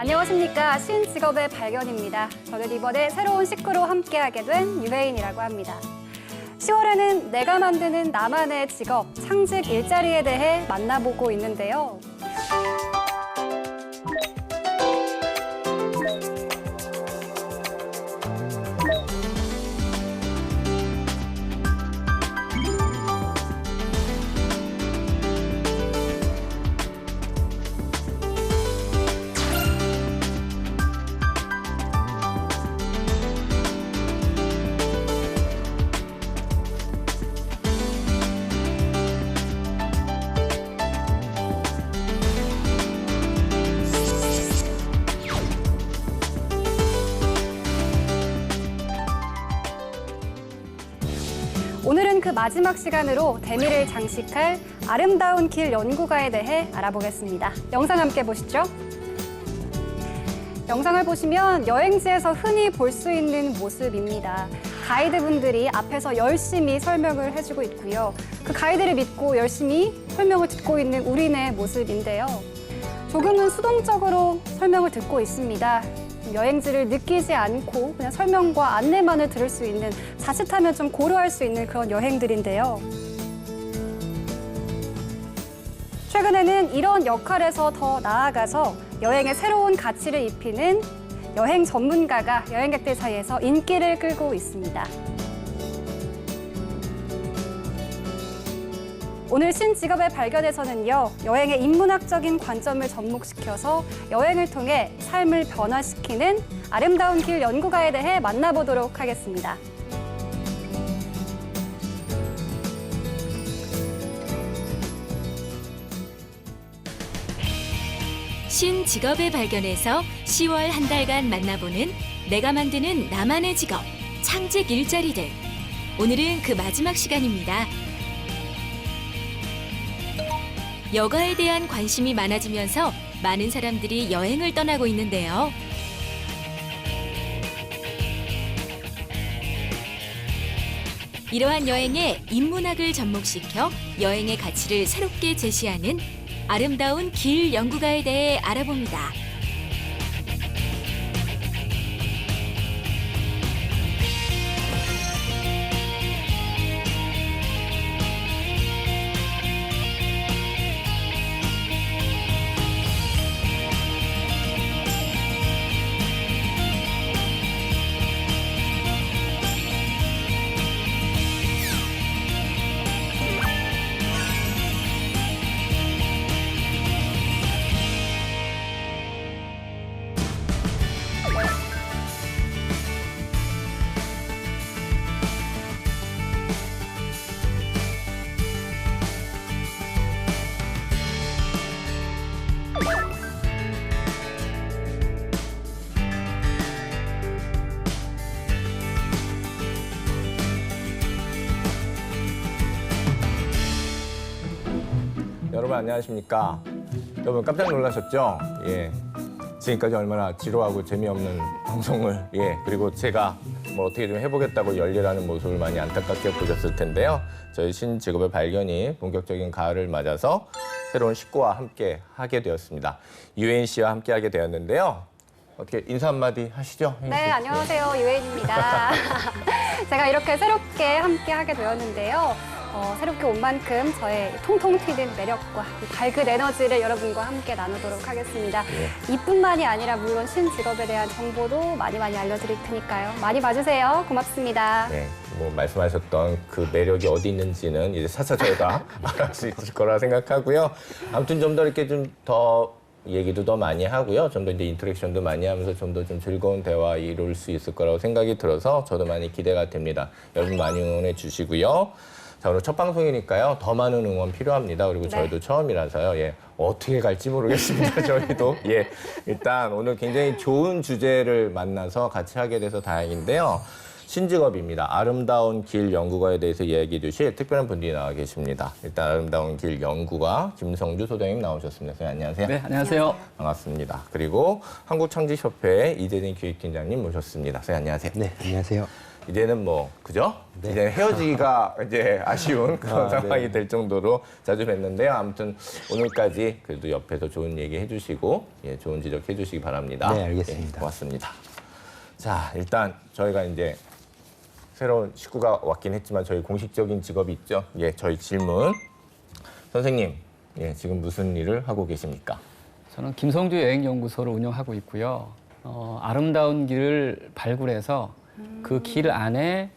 안녕하십니까. 신직업의 발견입니다. 저는 이번에 새로운 식구로 함께하게 된 유혜인이라고 합니다. 10월에는 내가 만드는 나만의 직업, 창직 일자리에 대해 만나보고 있는데요. 오늘은 그 마지막 시간으로 대미를 장식할 아름다운 길 연구가에 대해 알아보겠습니다. 영상 함께 보시죠. 영상을 보시면 여행지에서 흔히 볼 수 있는 모습입니다. 가이드분들이 앞에서 열심히 설명을 해주고 있고요. 그 가이드를 믿고 열심히 설명을 듣고 있는 우리네 모습인데요. 조금은 수동적으로 설명을 듣고 있습니다. 여행지를 느끼지 않고 그냥 설명과 안내만을 들을 수 있는, 자칫하면 좀 고려할 수 있는 그런 여행들인데요. 최근에는 이런 역할에서 더 나아가서 여행에 새로운 가치를 입히는 여행 전문가가 여행객들 사이에서 인기를 끌고 있습니다. 오늘 신직업의 발견에서는요, 여행의 인문학적인 관점을 접목시켜서 여행을 통해 삶을 변화시키는 아름다운 길 연구가에 대해 만나보도록 하겠습니다. 신직업의 발견에서 10월 한 달간 만나보는 내가 만드는 나만의 직업, 창직 일자리들. 오늘은 그 마지막 시간입니다. 여가에 대한 관심이 많아지면서 많은 사람들이 여행을 떠나고 있는데요. 이러한 여행에 인문학을 접목시켜 여행의 가치를 새롭게 제시하는 아름다운 길 연구가에 대해 알아봅니다. 여러분 안녕하십니까? 여러분 깜짝 놀라셨죠? 예. 지금까지 얼마나 지루하고 재미없는 방송을, 그리고 제가 뭐 어떻게 좀 해보겠다고 열일하는 모습을 많이 안타깝게 보셨을 텐데요. 저희 신직업의 발견이 본격적인 가을을 맞아서 새로운 식구와 함께 하게 되었습니다. 유혜인 씨와 함께 하게 되었는데요. 어떻게 인사 한마디 하시죠? 네, 안녕하세요. 유혜인입니다. 제가 이렇게 새롭게 함께 하게 되었는데요. 새롭게 온 만큼 저의 통통 튀는 매력과 밝은 에너지를 여러분과 함께 나누도록 하겠습니다. 이뿐만이 아니라 물론 신직업에 대한 정보도 많이 알려드릴 테니까요. 많이 봐주세요. 고맙습니다. 네, 뭐 말씀하셨던 그 매력이 어디 있는지는 이제 차차 저희가 말할 수 있을 거라 생각하고요. 아무튼 좀 더 이렇게 좀 더 얘기도 더 많이 하고요. 좀 더 이제 인터랙션도 많이 하면서 좀 더 좀 즐거운 대화 이룰 수 있을 거라고 생각이 들어서 저도 많이 기대가 됩니다. 여러분 많이 응원해 주시고요. 자, 오늘 첫 방송이니까요. 더 많은 응원 필요합니다. 그리고 저희도 처음이라서요. 어떻게 갈지 모르겠습니다. 저희도. 일단 오늘 굉장히 좋은 주제를 만나서 같이 하게 돼서 다행인데요. 신직업입니다. 아름다운 길 연구가에 대해서 이야기해 주실 특별한 분들이 나와 계십니다. 일단 아름다운 길 연구가 김성주 소장님 나오셨습니다. 선생님 안녕하세요. 네, 안녕하세요. 반갑습니다. 그리고 한국창직협회 이재진 기획팀장님 모셨습니다. 선생님 안녕하세요. 네, 안녕하세요. 이제는 뭐 그죠? 이제 헤어지기가 이제 아쉬운 그런 상황이 될 정도로 자주 뵀는데요. 아무튼 오늘까지 그래도 옆에서 좋은 얘기 해주시고 예, 좋은 지적 해주시기 바랍니다. 네, 알겠습니다. 예, 고맙습니다. 자, 일단 저희가 이제 새로운 식구가 왔긴 했지만 저희 공식적인 직업이 있죠. 예, 저희 질문. 선생님, 예, 지금 무슨 일을 하고 계십니까? 저는 김성주 여행연구소를 운영하고 있고요. 아름다운 길을 발굴해서 그 길 안에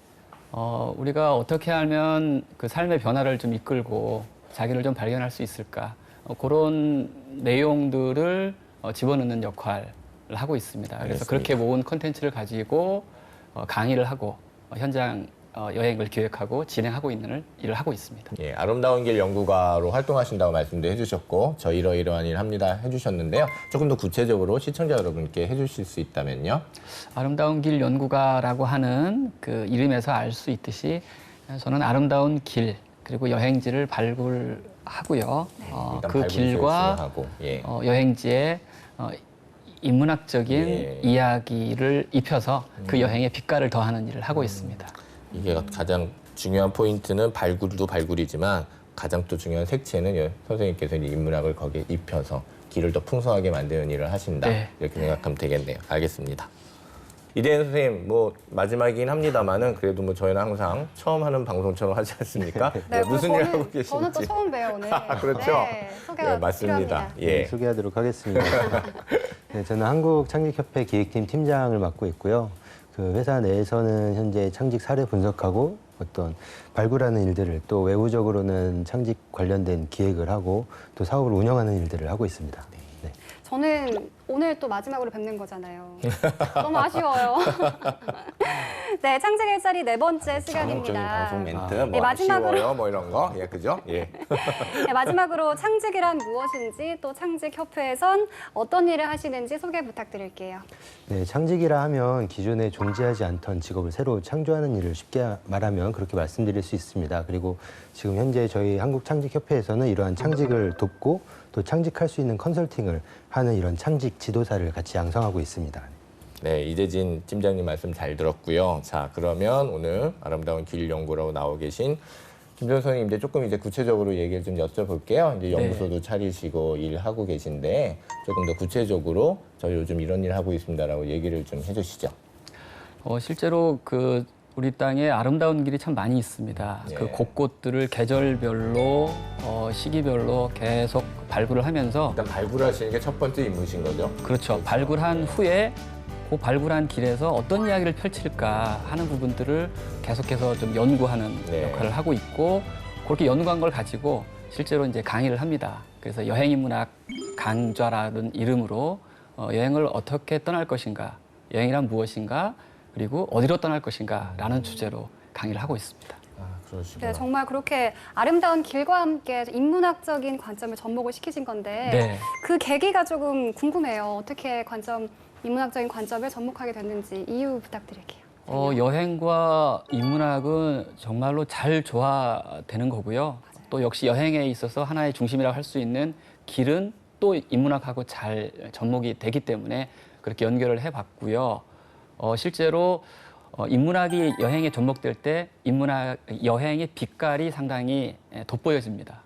우리가 어떻게 하면 그 삶의 변화를 좀 이끌고 자기를 좀 발견할 수 있을까 그런 내용들을 집어넣는 역할을 하고 있습니다. 그래서 알겠습니다. 그렇게 모은 콘텐츠를 가지고 강의를 하고 현장 여행을 기획하고 진행하고 있는 일을 하고 있습니다. 예, 아름다운 길 연구가로 활동하신다고 말씀도 해주셨고 저 이러이러한 일 합니다 해주셨는데요. 조금 더 구체적으로 시청자 여러분께 해주실 수 있다면요. 아름다운 길 연구가라고 하는 그 이름에서 알 수 있듯이 저는 아름다운 길 그리고 여행지를 발굴하고요. 일단 그 발굴 길과 하고, 예. 여행지에 인문학적인 예. 이야기를 입혀서 그 여행에 빛깔을 더하는 일을 하고 있습니다. 이게 가장 중요한 포인트는 발굴도 발굴이지만 가장 또 중요한 색채는 선생님께서 이제 인문학을 거기에 입혀서 길을 더 풍성하게 만드는 일을 하신다. 네. 이렇게 생각하면 되겠네요. 알겠습니다. 이대현 선생님, 뭐 마지막이긴 합니다만은 그래도 뭐 저희는 항상 처음 하는 방송처럼 하지 않습니까? 네, 무슨 일 하고 계신지. 저는 또 처음 봬요, 오늘. 그렇죠? 네, 소개가 네, 맞습니다. 필요합니다. 예. 네, 소개하도록 하겠습니다. 네, 저는 한국창직협회 기획팀 팀장을 맡고 있고요. 그 회사 내에서는 현재 창직 사례 분석하고 어떤 발굴하는 일들을 또 외부적으로는 창직 관련된 기획을 하고 또 사업을 운영하는 일들을 하고 있습니다. 네. 저는 오늘 또 마지막으로 뵙는 거잖아요. 너무 아쉬워요. 네, 창직 일자리 네 번째 전형적인 시간입니다. 방송 멘트, 네, 뭐 마지막으로. 아쉬워요, 뭐 이런 거, 예, 그죠? 예. 네, 마지막으로 창직이란 무엇인지 또 창직협회에선 어떤 일을 하시는지 소개 부탁드릴게요. 네, 창직이라 하면 기존에 존재하지 않던 직업을 새로 창조하는 일을 쉽게 말하면 그렇게 말씀드릴 수 있습니다. 그리고 지금 현재 저희 한국창직협회에서는 이러한 창직을 돕고 또 창직할 수 있는 컨설팅을 하는 이런 창직 지도사를 같이 양성하고 있습니다. 네, 이재진 팀장님 말씀 잘 들었고요. 자, 그러면 오늘 아름다운 길 연구로 나오 계신 김정 선생님 이제 조금 이제 구체적으로 얘기를 좀 여쭤볼게요. 이제 연구소도 차리시고 일하고 계신데 조금 더 구체적으로 저 요즘 이런 일 하고 있습니다라고 얘기를 좀 해주시죠. 실제로 그 우리 땅에 아름다운 길이 참 많이 있습니다. 예. 그 곳곳들을 계절별로 시기별로 계속 발굴을 하면서 일단 발굴하시는 게 첫 번째 임무신 거죠? 그렇죠. 발굴한 후에 그 발굴한 길에서 어떤 이야기를 펼칠까 하는 부분들을 계속해서 좀 연구하는 네. 역할을 하고 있고 그렇게 연구한 걸 가지고 실제로 이제 강의를 합니다. 그래서 여행인문학 강좌라는 이름으로 여행을 어떻게 떠날 것인가, 여행이란 무엇인가, 그리고 어디로 떠날 것인가라는 주제로 강의를 하고 있습니다. 아, 그러시구나. 네, 정말 그렇게 아름다운 길과 함께 인문학적인 관점을 접목을 시키신 건데 네. 그 계기가 조금 궁금해요. 어떻게 인문학적인 관점을 접목하게 됐는지 이유 부탁드릴게요. 여행과 인문학은 정말로 잘 조화되는 거고요. 또 역시 여행에 있어서 하나의 중심이라고 할 수 있는 길은 또 인문학하고 잘 접목이 되기 때문에 그렇게 연결을 해봤고요. 실제로 인문학이 여행에 접목될 때 여행의 빛깔이 상당히 돋보여집니다.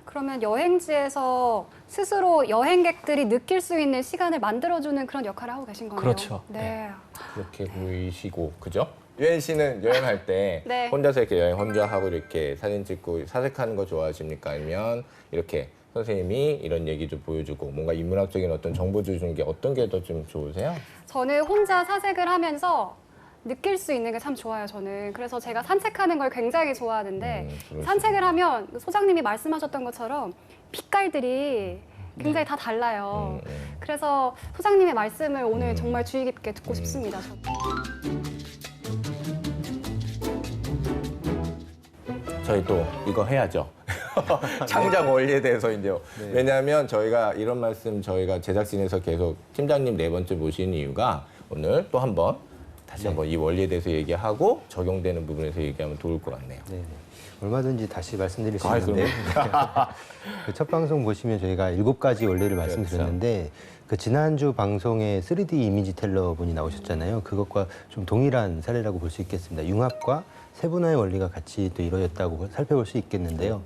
그러면 여행지에서 스스로 여행객들이 느낄 수 있는 시간을 만들어주는 그런 역할을 하고 계신 거네요. 그렇죠. 네. 그렇게 보이시고, 그죠? 유엔 씨는 여행할 때 네. 혼자서 이렇게 여행 혼자 하고 이렇게 사진 찍고 사색하는 거 좋아하십니까? 아니면 이렇게 선생님이 이런 얘기 좀 보여주고 뭔가 인문학적인 어떤 정보 주는 게 어떤 게 더 좀 좋으세요? 저는 혼자 사색을 하면서 느낄 수 있는 게 참 좋아요, 저는. 그래서 제가 산책하는 걸 굉장히 좋아하는데 그러시구나. 산책을 하면 소장님이 말씀하셨던 것처럼 빛깔들이 굉장히 다 달라요. 그래서 소장님의 말씀을 오늘 정말 주의 깊게 듣고 싶습니다. 저희 또 이거 해야죠. 창작 원리에 대해서 이제요. 왜냐하면 저희가 이런 말씀 저희가 제작진에서 계속 팀장님 네 번째 모시는 이유가 오늘 또 한번 다시 한번 이 원리에 대해서 얘기하고 적용되는 부분에서 얘기하면 좋을 것 같네요. 네, 네. 얼마든지 다시 말씀드릴 수 아, 있는데 그 첫 방송 보시면 저희가 7가지 원리를 말씀드렸는데 그 지난주 방송에 3D 이미지 텔러 분이 나오셨잖아요. 그것과 좀 동일한 사례라고 볼 수 있겠습니다. 융합과 세분화의 원리가 같이 또 이루어졌다고 살펴볼 수 있겠는데요.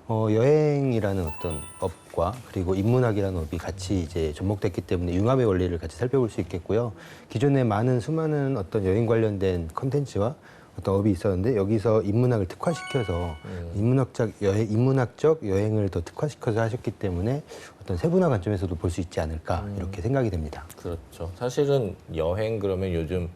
여행이라는 어떤 업과 그리고 인문학이라는 업이 같이 이제 접목됐기 때문에 융합의 원리를 같이 살펴볼 수 있겠고요. 기존에 많은 수많은 어떤 여행 관련된 컨텐츠와 어떤 업이 있었는데 여기서 인문학을 특화시켜서 인문학적 여행을 더 특화시켜서 하셨기 때문에 어떤 세분화 관점에서도 볼 수 있지 않을까 이렇게 생각이 됩니다. 그렇죠. 사실은 여행 그러면 요즘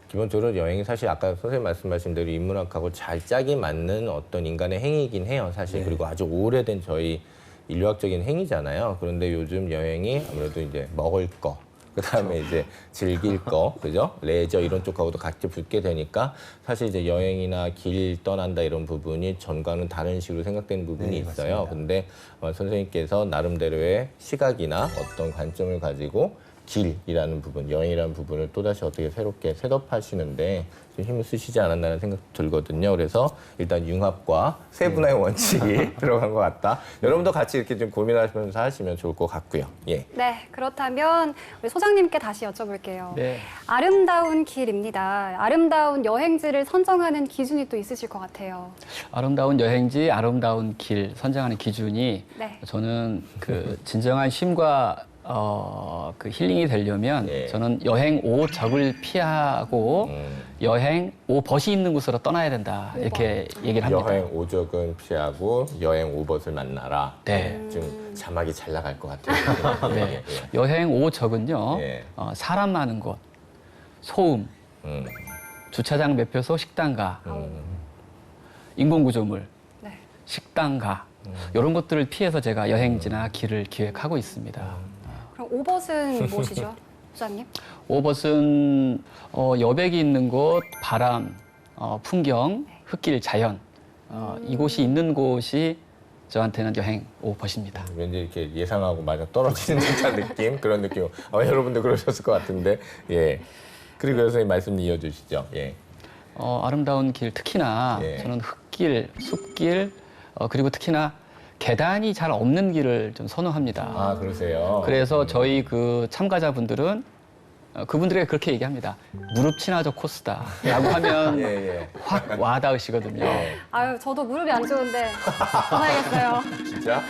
기본적으로 여행이 사실 아까 선생님 말씀하신 대로 인문학하고 잘 짝이 맞는 어떤 인간의 행위이긴 해요. 사실 그리고 아주 오래된 저희 인류학적인 행위잖아요. 그런데 요즘 여행이 아무래도 이제 먹을 거, 그다음에 이제 즐길 거, 그죠? 레저 이런 쪽하고도 같이 붙게 되니까 사실 이제 여행이나 길 떠난다 이런 부분이 전과는 다른 식으로 생각되는 부분이 있어요. 맞습니다. 근데 선생님께서 나름대로의 시각이나 어떤 관점을 가지고 길이라는 부분, 여행이라는 부분을 또다시 어떻게 새롭게 셋업하시는데 좀 힘을 쓰시지 않았나라는 생각 들거든요. 그래서 일단 융합과 세분화의 원칙이 들어간 것 같다. 여러분도 같이 이렇게 좀 고민하시면서 하시면 좋을 것 같고요. 예. 네, 그렇다면 우리 소장님께 다시 여쭤볼게요. 네. 아름다운 길입니다. 아름다운 여행지를 선정하는 기준이 또 있으실 것 같아요. 아름다운 여행지, 아름다운 길 선정하는 기준이 네. 저는 그 진정한 쉼과 그 힐링이 되려면 예. 저는 여행 오적을 피하고 여행 오벗이 있는 곳으로 떠나야 된다 이렇게 얘기를 합니다. 여행 오적은 피하고 여행 오벗을 만나라. 네. 좀 자막이 잘 나갈 것 같아요. 네. 예, 예. 여행 오적은요 예. 사람 많은 곳, 소음, 음, 주차장 매표소, 식당가, 인공구조물, 네. 식당가 이런 것들을 피해서 제가 여행지나 길을 기획하고 있습니다. 그럼 오벗은 무엇이죠, 소장님? 오벗은 여백이 있는 곳, 바람, 풍경, 흙길, 자연 이곳이 있는 곳이 저한테는 여행 오벗입니다. 왠지 이렇게 예상하고 맞아 떨어지는 듯한 느낌 그런 느낌. 여러분도 그러셨을 것 같은데 예. 그리고 선생님 말씀 이어주시죠. 예. 아름다운 길 특히나 예. 저는 흙길, 숲길 그리고 특히나 계단이 잘 없는 길을 좀 선호합니다. 아 그러세요. 그래서 저희 그 참가자분들은 그분들에게 그렇게 얘기합니다. 무릎 친화적 코스다라고 하면 예, 예. 확 와닿으시거든요. 아유, 저도 무릎이 안 좋은데 전화야겠어요. 진짜?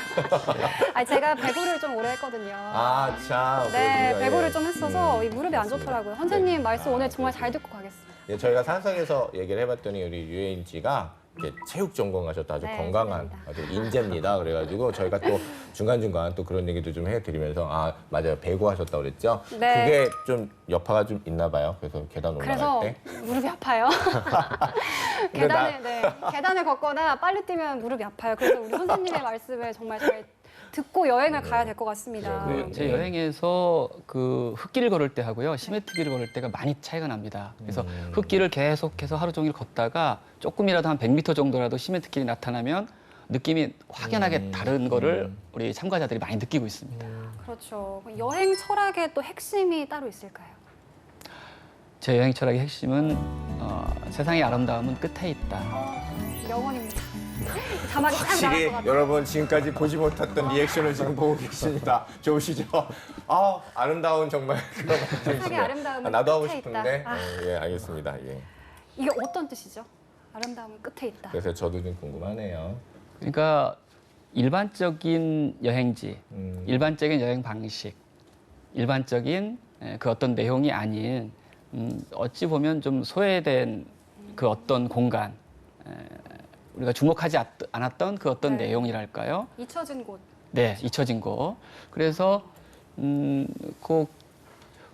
아니, 제가 배구를 좀 오래 했거든요. 아 참. 네, 그렇군요. 배구를 예. 좀 했어서 이 무릎이 안 맞습니다. 좋더라고요. 선생님 네. 말씀 오늘 정말 잘 듣고 가겠습니다. 예, 저희가 산성에서 얘기를 해봤더니 우리 유해인지가 이렇게 체육 전공하셨다 아주 네, 건강한 맞습니다. 아주 인재입니다. 그래가지고 저희가 또 중간중간 또 그런 얘기도 좀 해드리면서 아 맞아요 배구 하셨다고 그랬죠? 네. 그게 좀 여파가 좀 있나 봐요. 그래서 계단 올라갈 그래서 때. 무릎이 아파요. 근데 계단을 걷거나 빨리 뛰면 무릎이 아파요. 그래서 우리 선생님의 말씀을 정말 잘 듣고 여행을 가야 될 것 같습니다. 네. 제 여행에서 그 흙길을 걸을 때 하고요 시멘트길을 걸을 때가 많이 차이가 납니다. 그래서 흙길을 계속해서 하루 종일 걷다가 조금이라도 한 100m 정도라도 시멘트길이 나타나면 느낌이 확연하게 다른 거를 우리 참가자들이 많이 느끼고 있습니다. 그렇죠. 여행 철학의 또 핵심이 따로 있을까요? 제 여행 철학의 핵심은 세상의 아름다움은 끝에 있다. 명언입니다. 자막이 딱 나갈 확실히 것 같아요. 여러분 지금까지 보지 못했던 리액션을 지금 보고 계십니다. 좋으시죠? 아 아름다운 정말 그런 세상의 아름다움은 나도 하고 끝에 싶은데 있다. 아. 예 알겠습니다. 예. 이게 어떤 뜻이죠? 아름다움은 끝에 있다. 그래서 저도 좀 궁금하네요. 그러니까 일반적인 여행지, 음. 일반적인 여행 방식, 일반적인 그 어떤 내용이 아닌 어찌 보면 좀 소외된 그 어떤 공간, 우리가 주목하지 않았던 그 어떤 네. 내용이랄까요? 잊혀진 곳. 네, 잊혀진 거. 그래서 그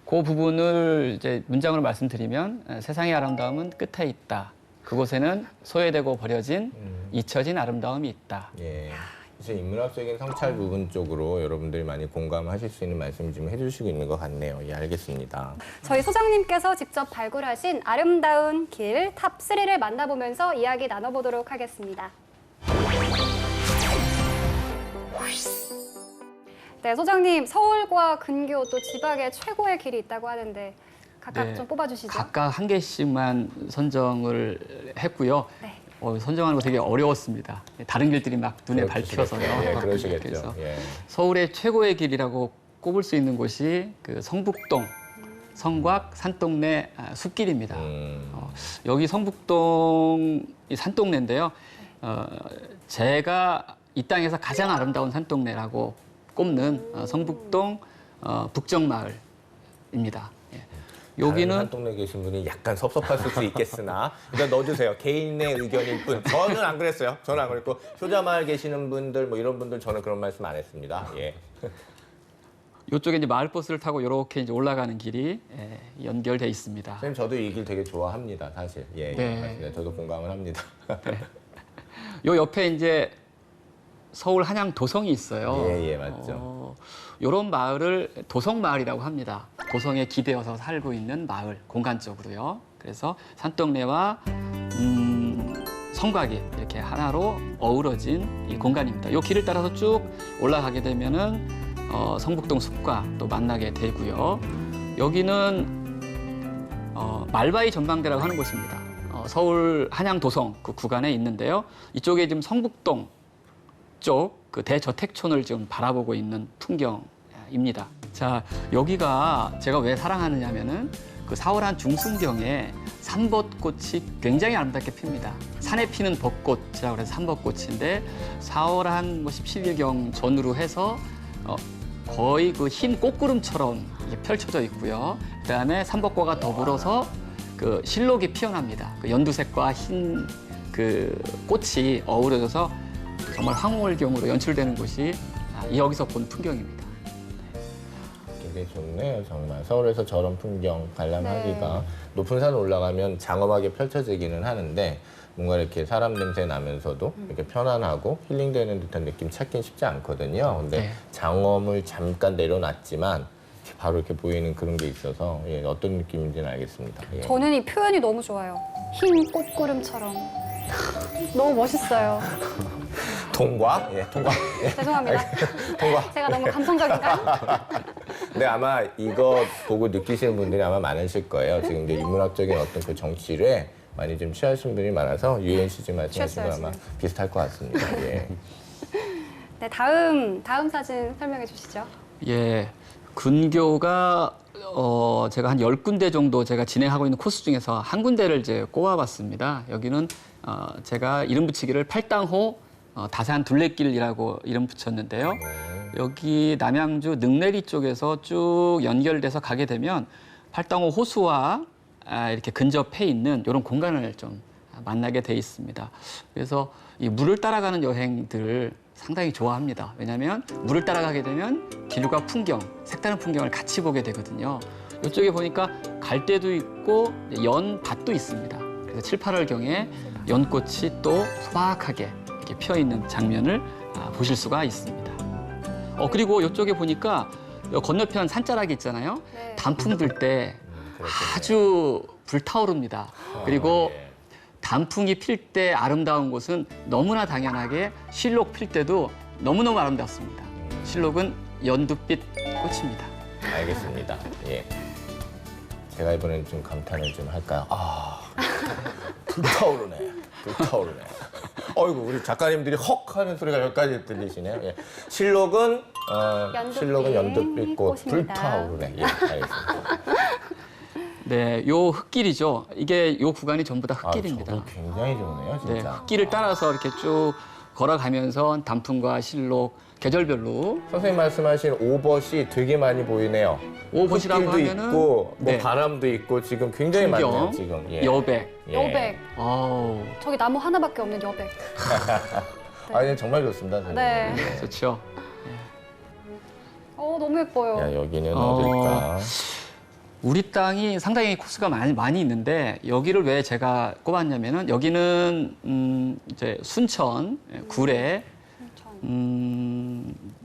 부분을 이제 문장으로 말씀드리면 세상의 아름다움은 끝에 있다. 그곳에는 소외되고 버려진 잊혀진 아름다움이 있다. 예. 이제 인문학적인 성찰 부분 쪽으로 여러분들이 많이 공감하실 수 있는 말씀 좀 해주시고 있는 것 같네요. 예, 알겠습니다. 저희 소장님께서 직접 발굴하신 아름다운 길 탑 3를 만나보면서 이야기 나눠보도록 하겠습니다. 네, 소장님, 서울과 근교 또 지방에 최고의 길이 있다고 하는데 각각 네, 좀 뽑아주시죠. 각각 한 개씩만 선정을 했고요. 네. 선정하는 거 되게 어려웠습니다. 다른 길들이 막 눈에 그러시겠죠. 밟혀서요. 예, 그러시겠죠. 그래서 예. 서울의 최고의 길이라고 꼽을 수 있는 곳이 그 성북동 성곽 산동네 숲길입니다. 여기 성북동 이 산동네인데요. 제가 이 땅에서 가장 아름다운 산동네라고 꼽는 성북동 북정마을입니다. 예. 여기는 여기는 한 동네 계신 분이 약간 섭섭하실 수 있겠으나 일단 넣어주세요. 개인의 의견일 뿐. 저는 안 그랬어요. 저는 안 그랬고 효자마을 계시는 분들 뭐 이런 분들 저는 그런 말씀 안 했습니다. 예. 이쪽에 이제 마을버스를 타고 이렇게 이제 올라가는 길이 연결돼 있습니다. 선생님 저도 이 길 되게 좋아합니다. 사실. 예, 네. 맞습니다. 저도 공감을 합니다. 요 옆에 이제 서울 한양 도성이 있어요. 예, 맞죠. 이런 마을을 도성마을이라고 합니다. 도성에 기대어서 살고 있는 마을, 공간적으로요. 그래서 산동네와 성곽이 이렇게 하나로 어우러진 이 공간입니다. 이 길을 따라서 쭉 올라가게 되면은 성북동 숲과 또 만나게 되고요. 여기는 말바위 전망대라고 하는 곳입니다. 서울 한양 도성 그 구간에 있는데요. 이쪽에 지금 성북동 쪽 그 대저택촌을 지금 바라보고 있는 풍경입니다. 자, 여기가 제가 왜 사랑하느냐면은 그 4월 한 중순경에 삼벚꽃이 굉장히 아름답게 핍니다. 산에 피는 벚꽃이라고 해서 삼벚꽃인데 4월 한 17일경 전후로 해서 거의 그 흰 꽃구름처럼 펼쳐져 있고요. 그다음에 삼벚꽃과 더불어서 그 실록이 피어납니다. 그 연두색과 흰 그 꽃이 어우러져서 정말 황홀경으로 연출되는 곳이 여기서 본 풍경입니다. 되게 좋네요, 정말. 서울에서 저런 풍경 관람하기가 높은 산 올라가면 장엄하게 펼쳐지기는 하는데 뭔가 이렇게 사람 냄새 나면서도 이렇게 편안하고 힐링되는 듯한 느낌 찾긴 쉽지 않거든요. 근데 네. 장엄을 잠깐 내려놨지만 바로 이렇게 보이는 그런 게 있어서 예, 어떤 느낌인지는 알겠습니다. 예. 저는 이 표현이 너무 좋아요. 흰 꽃구름처럼. 너무 멋있어요. 통과? 예, 통과. 예, 죄송합니다. 통과. 제가 너무 감성적인가요? 근데 아마 이거 보고 느끼시는 분들이 아마 많으실 거예요. 지금 이제 인문학적인 어떤 그 정치에 많이 좀 취하신 분이 많아서 유엔 씨 지금 말씀하신 건 취했어요, 아마 비슷할 것 같습니다. 예. 네, 다음 사진 설명해 주시죠. 예, 근교가 제가 한 10군데 정도 제가 진행하고 있는 코스 중에서 한 군데를 이제 꼽아봤습니다. 여기는 제가 이름 붙이기를 팔당호 다산 둘레길이라고 이름 붙였는데요. 여기 남양주 능내리 쪽에서 쭉 연결돼서 가게 되면 팔당호 호수와 이렇게 근접해 있는 이런 공간을 좀 만나게 돼 있습니다. 그래서 이 물을 따라가는 여행들을 상당히 좋아합니다. 왜냐하면 물을 따라가게 되면 길과 풍경, 색다른 풍경을 같이 보게 되거든요. 이쪽에 보니까 갈대도 있고 연밭도 있습니다. 그래서 7, 8월경에 연꽃이 또 소박하게 이렇게 피어 있는 장면을 보실 수가 있습니다. 그리고 이쪽에 보니까 건너편 산자락이 있잖아요. 네. 단풍 불 때 아주 불타오릅니다. 그리고 예. 단풍이 필 때 아름다운 곳은 너무나 당연하게 실록 필 때도 너무너무 아름답습니다. 실록은 연두빛 꽃입니다. 알겠습니다. 예. 제가 이번엔 좀 감탄을 좀 할까요? 불타오르네. 불타오르네. 어이구, 우리 작가님들이 헉 하는 소리가 여기까지 들리시네요. 예. 실록은 실록은 연두빛 꽃 꽃입니다. 불타오르네. 예, 알겠습니다. 네, 요 흙길이죠. 이게 요 구간이 전부 다 흙길입니다. 저도 굉장히 좋네요, 네, 진짜. 흙길을 따라서 이렇게 쭉 걸어가면서 단풍과 실록 계절별로 선생님 말씀하신 오벗이 되게 많이 보이네요. 오벗이라고 흙길도 하면은 있고, 뭐 네. 바람도 있고 지금 굉장히 많네요, 풍경, 지금. 예. 여백. 예. 여백. 아우, 저기 나무 하나밖에 없는 여백. 아니 정말 좋습니다, 선생님. 네. 예. 좋죠. 너무 예뻐요. 야, 여기는 어딜까? 우리 땅이 상당히 코스가 많이 있는데 여기를 왜 제가 꼽았냐면은 여기는 이제 순천 구례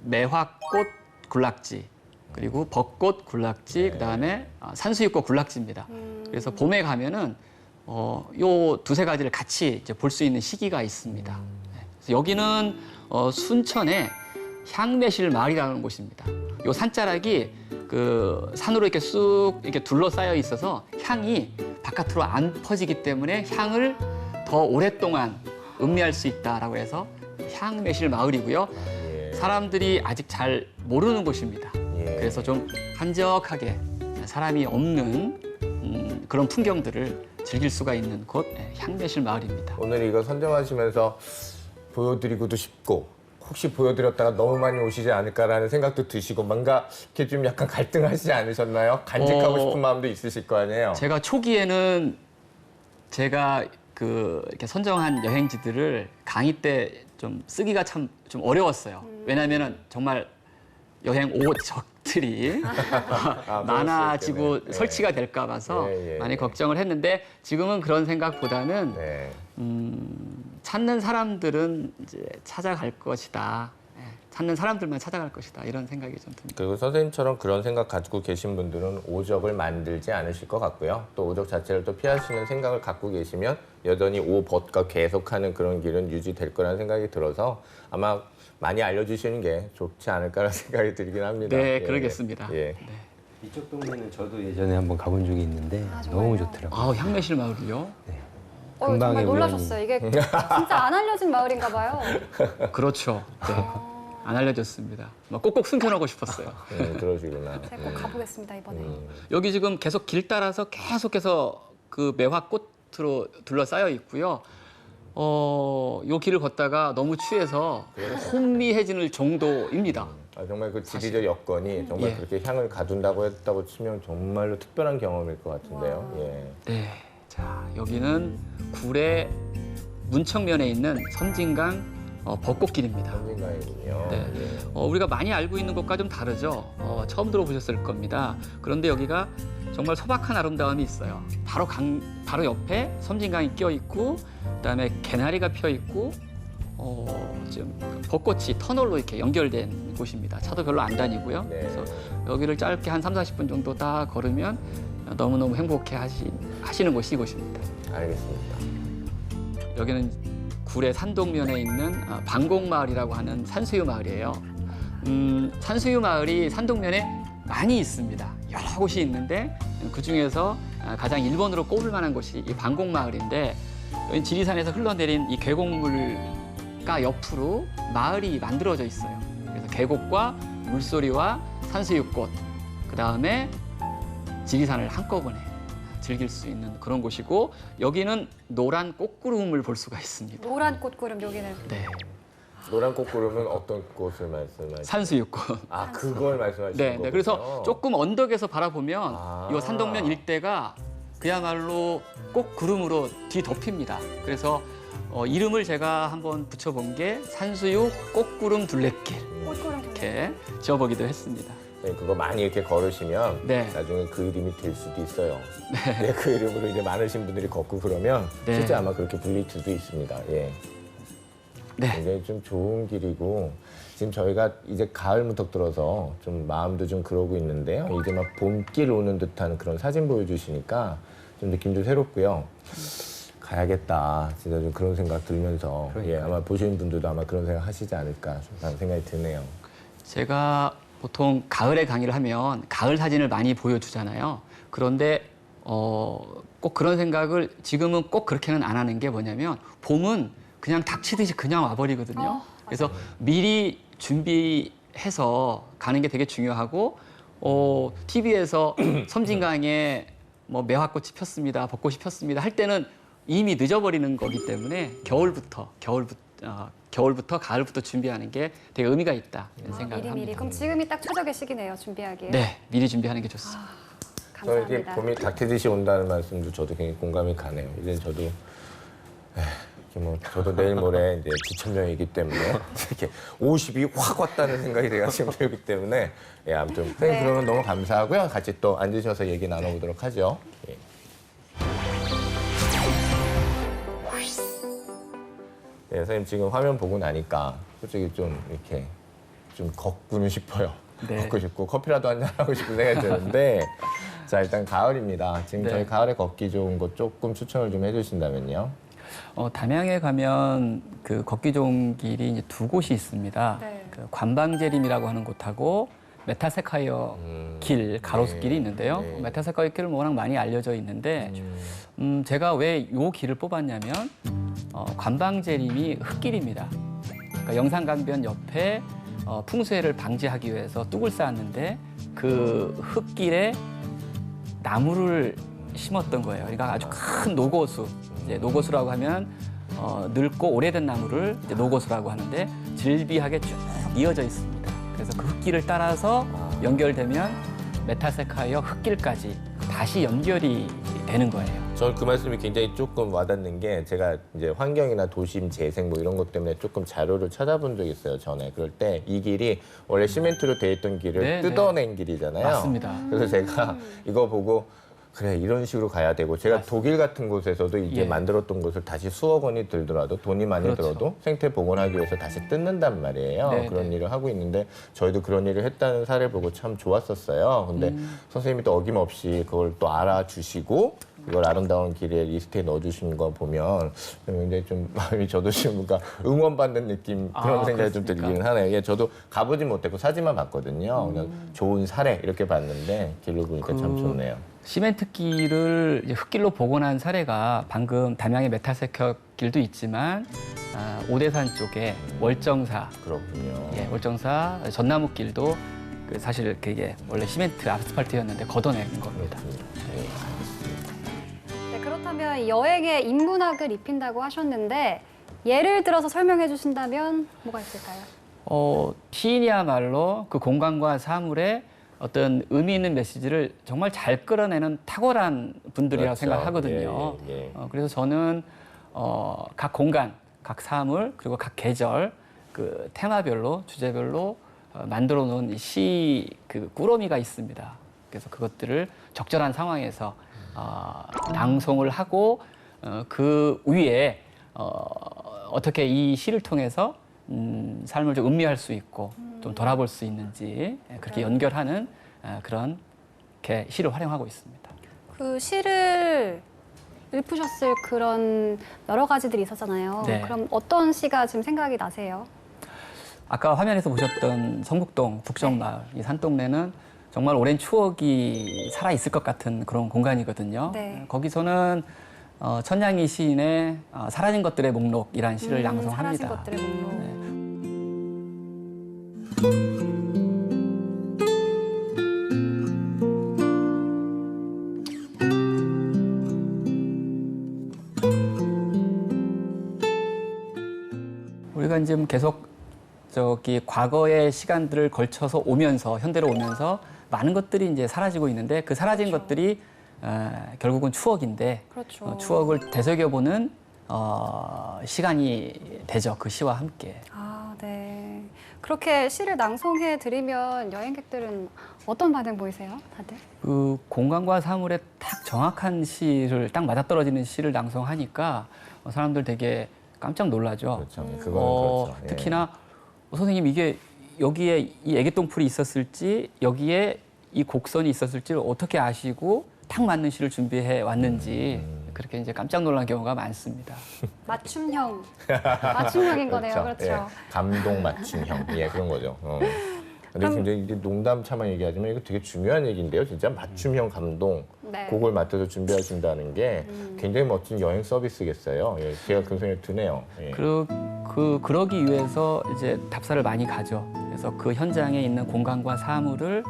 매화꽃 군락지 그리고 벚꽃 군락지 그다음에 산수유꽃 군락지입니다. 그래서 봄에 가면은 요 두세 가지를 같이 이제 볼 수 있는 시기가 있습니다. 네. 그래서 여기는 순천의 향매실 마을이라는 곳입니다. 요 산자락이 그 산으로 이렇게 쑥 이렇게 둘러싸여 있어서 향이 바깥으로 안 퍼지기 때문에 향을 더 오랫동안 음미할 수 있다라고 해서 향매실 마을이고요. 예. 사람들이 아직 잘 모르는 곳입니다. 예. 그래서 좀 한적하게 사람이 없는 그런 풍경들을 즐길 수가 있는 곳 향매실 마을입니다. 오늘 이거 선정하시면서 보여드리고도 싶고 혹시 보여드렸다가 너무 많이 오시지 않을까라는 생각도 드시고 뭔가 이렇게 좀 약간 갈등하시지 않으셨나요? 간직하고 싶은 마음도 있으실 거 아니에요? 제가 초기에는 제가 이렇게 선정한 여행지들을 강의 때 좀 쓰기가 참 좀 어려웠어요. 왜냐하면은 정말 여행 오적들이 많아지고 그럴 수 있겠네. 설치가 될까 봐서 예, 예, 많이 예. 걱정을 했는데 지금은 그런 생각보다는 네. 찾는 사람들은 이제 찾아갈 것이다. 찾는 사람들만 찾아갈 것이다. 이런 생각이 좀 듭니다. 그리고 선생님처럼 그런 생각 가지고 계신 분들은 오적을 만들지 않으실 것 같고요. 또 오적 자체를 또 피하시는 생각을 갖고 계시면 여전히 오벗과 계속하는 그런 길은 유지될 거라는 생각이 들어서 아마 많이 알려주시는 게 좋지 않을까라는 생각이 들긴 합니다. 네, 그러겠습니다. 예. 이쪽 동네는 저도 예전에 한번 가본 적이 있는데 정말요? 너무 좋더라고요. 아, 향매실 마을이요? 금방에 정말 우연히- 놀라셨어요. 이게 진짜 안 알려진 마을인가 봐요. 그렇죠. 네. 안 알려졌습니다. 막 꼭꼭 숨겨놓고 싶었어요. 그러시구나. 제가 꼭 가보겠습니다, 이번에. 여기 지금 계속 길 따라서 계속해서 그 매화꽃으로 둘러싸여 있고요. 요 길을 걷다가 너무 취해서 혼미해지는 정도입니다. 아, 정말 그 지리적 여건이 정말 예. 그렇게 향을 가둔다고 했다고 치면 정말로 특별한 경험일 것 같은데요. 예. 네. 자, 여기는 굴의 문청면에 있는 섬진강 벚꽃길입니다. 선진강이군요. 네. 예. 우리가 많이 알고 있는 것과 좀 다르죠. 처음 들어보셨을 겁니다. 그런데 여기가 정말 소박한 아름다움이 있어요. 바로 옆에 섬진강이 끼어 있고, 그다음에 개나리가 피어 있고, 지금 벚꽃이 터널로 이렇게 연결된 곳입니다. 차도 별로 안 다니고요. 네. 그래서 여기를 짧게 한 30-40분 정도 딱 걸으면 너무너무 행복해 하시는 곳이 이곳입니다. 알겠습니다. 여기는 굴의 산동면에 있는 방곡마을이라고 하는 산수유 마을이에요. 산수유 마을이 산동면에 많이 있습니다. 여러 곳이 있는데 그중에서 가장 1번으로 꼽을 만한 곳이 이 방곡마을인데 여기 지리산에서 흘러내린 이 계곡물가 옆으로 마을이 만들어져 있어요. 그래서 계곡과 물소리와 산수유꽃, 그다음에 지리산을 한꺼번에 즐길 수 있는 그런 곳이고 여기는 노란 꽃구름을 볼 수가 있습니다. 노란 꽃구름 여기는. 네, 노란 꽃구름은 어떤 꽃을 말씀하시죠? 산수유꽃. 아, 그걸 말씀하시는 네, 거군요. 네. 그래서 조금 언덕에서 바라보면 아. 이 산동면 일대가 그야말로 꽃구름으로 뒤덮입니다. 그래서 이름을 제가 한번 붙여본 게 산수유 꽃구름 둘레길 꽃구름 이렇게 지어보기도 했습니다. 네, 그거 많이 이렇게 걸으시면 네. 나중에 그 이름이 될 수도 있어요. 네. 그 이름으로 이제 많으신 분들이 걷고 그러면 네. 실제 아마 그렇게 불릴 수도 있습니다. 예. 네, 굉장히 좀 좋은 길이고 지금 저희가 이제 가을 무턱 들어서 좀 마음도 좀 그러고 있는데요. 이제 막 봄길 오는 듯한 그런 사진 보여주시니까 좀 느낌도 새롭고요. 가야겠다. 진짜 좀 그런 생각 들면서 예, 아마 보시는 분들도 아마 그런 생각 하시지 않을까 하는 생각이 드네요. 제가 보통 가을에 강의를 하면 가을 사진을 많이 보여주잖아요. 그런데 꼭 그런 생각을 지금은 꼭 그렇게는 안 하는 게 뭐냐면 봄은 그냥 닥치듯이 그냥 와버리거든요. 그래서 미리 준비해서 가는 게 되게 중요하고 TV에서 섬진강에 뭐 매화꽃이 폈습니다, 벚꽃이 폈습니다 할 때는 이미 늦어버리는 거기 때문에 겨울부터 가을부터 준비하는 게 되게 의미가 있다 이런 생각을 미리미리. 합니다. 그럼 지금이 딱 최적의 시기네요, 준비하기에. 네, 미리 준비하는 게 좋습니다. 저 이렇게 감사합니다. 봄이 닥치듯이 온다는 말씀도 저도 굉장히 공감이 가네요. 이제 저도 저도 내일 모레 이제 지천명이기 때문에 이렇게 50이 확 왔다는 생각이 제가 지금 들기 때문에 예, 아무튼 선생님 그러면 너무 감사하고요. 같이 또 앉으셔서 얘기 나눠보도록 하죠. 예. 네, 선생님 지금 화면 보고 나니까 솔직히 좀 이렇게 좀 걷고는 싶어요. 네. 걷고 싶고 커피라도 한잔 하고 싶은 생각이 드는데 자 일단 가을입니다. 지금 네. 저희 가을에 걷기 좋은 곳 조금 추천을 좀 해주신다면요. 담양에 가면 그 걷기 좋은 길이 이제 두 곳이 있습니다. 네. 그 관방제림이라고 하는 곳하고 메타세카이어 길 가로수길이 있는데요. 네. 메타세카이어 길은 워낙 많이 알려져 있는데 제가 왜 이 길을 뽑았냐면 관방제림이 흙길입니다. 그러니까 영산강변 옆에 풍수해를 방지하기 위해서 뚝을 쌓았는데 그 흙길에 나무를 심었던 거예요. 그러니까 아주 큰 노고수. 이제 노고수라고 하면 늙고 오래된 나무를 이제 노고수라고 하는데 질비하게 쭉 이어져 있습니다. 그래서 그 흙길을 따라서 연결되면 메타세카이어 흙길까지 다시 연결이 되는 거예요. 저는 그 말씀이 굉장히 조금 와닿는 게 제가 이제 환경이나 도심 재생 뭐 이런 것 때문에 조금 자료를 찾아본 적이 있어요, 전에. 그럴 때 이 길이 원래 시멘트로 돼 있던 길을 네, 뜯어낸 길이잖아요. 맞습니다. 그래서 제가 이거 보고 그래 이런 식으로 가야 되고 제가 독일 같은 곳에서도 이제 예. 만들었던 곳을 다시 수억 원이 들더라도 돈이 많이 그렇죠. 들어도 생태 복원하기 위해서 다시 뜯는단 말이에요. 네, 그런 네. 일을 하고 있는데 저희도 그런 일을 했다는 사례를 보고 참 좋았었어요. 근데 선생님이 또 어김없이 그걸 또 알아주시고 이걸 아름다운 길에 리스트에 넣어주신 거 보면 굉장히 좀 마음이 저도 지금 뭔가 응원받는 느낌 그런 아, 생각이 좀 그렇습니까? 들긴 하네요. 예, 저도 가보진 못했고 사진만 봤거든요. 그냥 좋은 사례 이렇게 봤는데 길로 보니까 참 좋네요. 시멘트 길을 이제 흙길로 복원한 사례가 방금 담양의 메탈세카 길도 있지만 오대산 쪽에 월정사, 그렇군요. 예, 월정사 전나무 길도 그 사실 그게 원래 시멘트 아스팔트였는데 걷어낸 겁니다. 네, 그렇다면 여행에 인문학을 입힌다고 하셨는데 예를 들어서 설명해 주신다면 뭐가 있을까요? 시인이야말로 그 공간과 사물에 어떤 의미 있는 메시지를 정말 잘 끌어내는 탁월한 분들이라고 그렇죠. 생각하거든요. 예, 예. 그래서 저는 각 공간, 각 사물 그리고 각 계절 그 테마별로 주제별로 만들어 놓은 시 그 꾸러미가 있습니다. 그래서 그것들을 적절한 상황에서 낭송을 하고 그 위에 어떻게 이 시를 통해서 삶을 좀 음미할 수 있고 좀 돌아볼 수 있는지 그렇게 연결하는 그런 게 시를 활용하고 있습니다. 그 시를 읊으셨을 그런 여러 가지들이 있었잖아요. 네. 그럼 어떤 시가 지금 생각이 나세요? 아까 화면에서 보셨던 성북동 북정마을 이 산동네는 정말 오랜 추억이 살아 있을 것 같은 그런 공간이거든요. 네. 거기서는 천냥이 시인의 사라진 것들의 목록이라는 시를 낭송합니다. 사라진 것들의 목록. 네. 우리가 이제 계속 과거의 시간들을 걸쳐서 오면서 현대로 오면서 많은 것들이 이제 사라지고 있는데 그 사라진 것들이 결국은 추억인데 그렇죠. 추억을 되새겨보는 시간이 되죠. 그 시와 함께. 아, 네. 그렇게 시를 낭송해 드리면 여행객들은 어떤 반응 보이세요, 다들? 그 공간과 사물에 딱 정확한 시를 딱 맞아떨어지는 시를 낭송하니까 사람들 되게 깜짝 놀라죠. 그렇죠. 그거는 그렇죠. 예. 특히나 선생님 이게 여기에 이 애기똥풀이 있었을지 여기에 이 곡선이 있었을지를 어떻게 아시고 딱 맞는 시를 준비해 왔는지 그렇게 이제 깜짝 놀란 경우가 많습니다. 맞춤형. 맞춤형인 거네요. 그렇죠. 예, 감동 맞춤형. 예, 그런 거죠. 근데 굉장히 이제 농담 차만 얘기하지만 이거 되게 중요한 얘기인데요. 진짜 맞춤형 감동. 네. 곡을 맞춰서 준비하신다는 게 굉장히 멋진 여행 서비스겠어요. 예, 제가 그런 생각이 드네요. 예. 그러기 위해서 이제 답사를 많이 가죠. 그래서 그 현장에 있는 공간과 사물을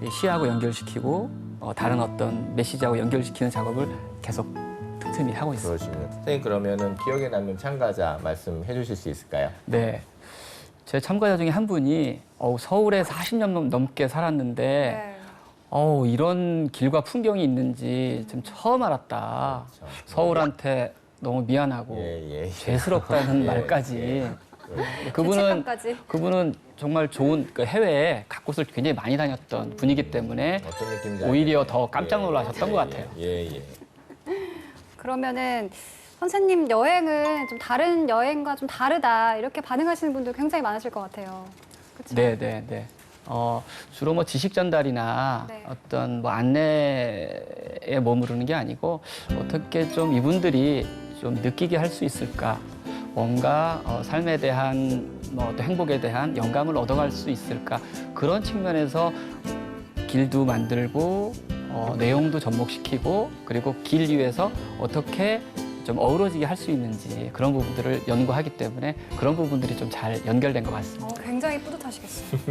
이 시하고 연결시키고 다른 어떤 메시지하고 연결시키는 작업을 계속 틈틈이 하고 있습니다. 그러시면 선생님 그러면은 기억에 남는 참가자 말씀해 주실 수 있을까요? 네. 제 참가자 중에 한 분이 서울에 40년 넘게 살았는데 네. 이런 길과 풍경이 있는지 좀 처음 알았다. 그렇죠. 서울한테 너무 미안하고 예. 죄스럽다는 예, 말까지. 예. 죄책감까지. 그분은 정말 좋은 그 해외에 각 곳을 굉장히 많이 다녔던 분이기 때문에 어떤 느낌인지 오히려 알겠네요. 더 깜짝 놀라셨던 것 같아요. 예. 그러면은 선생님 여행은 좀 다른 여행과 좀 다르다 이렇게 반응하시는 분들 굉장히 많으실 것 같아요. 그렇죠? 네. 주로 뭐 지식 전달이나 네. 어떤 뭐 안내에 머무르는 게 아니고 어떻게 좀 이분들이 좀 느끼게 할 수 있을까? 뭔가 삶에 대한 뭐 또 행복에 대한 영감을 얻어갈 수 있을까? 그런 측면에서 길도 만들고 내용도 접목시키고 그리고 길 위에서 어떻게 좀 어우러지게 할 수 있는지 그런 부분들을 연구하기 때문에 그런 부분들이 좀 잘 연결된 것 같습니다. 굉장히 뿌듯하시겠어요.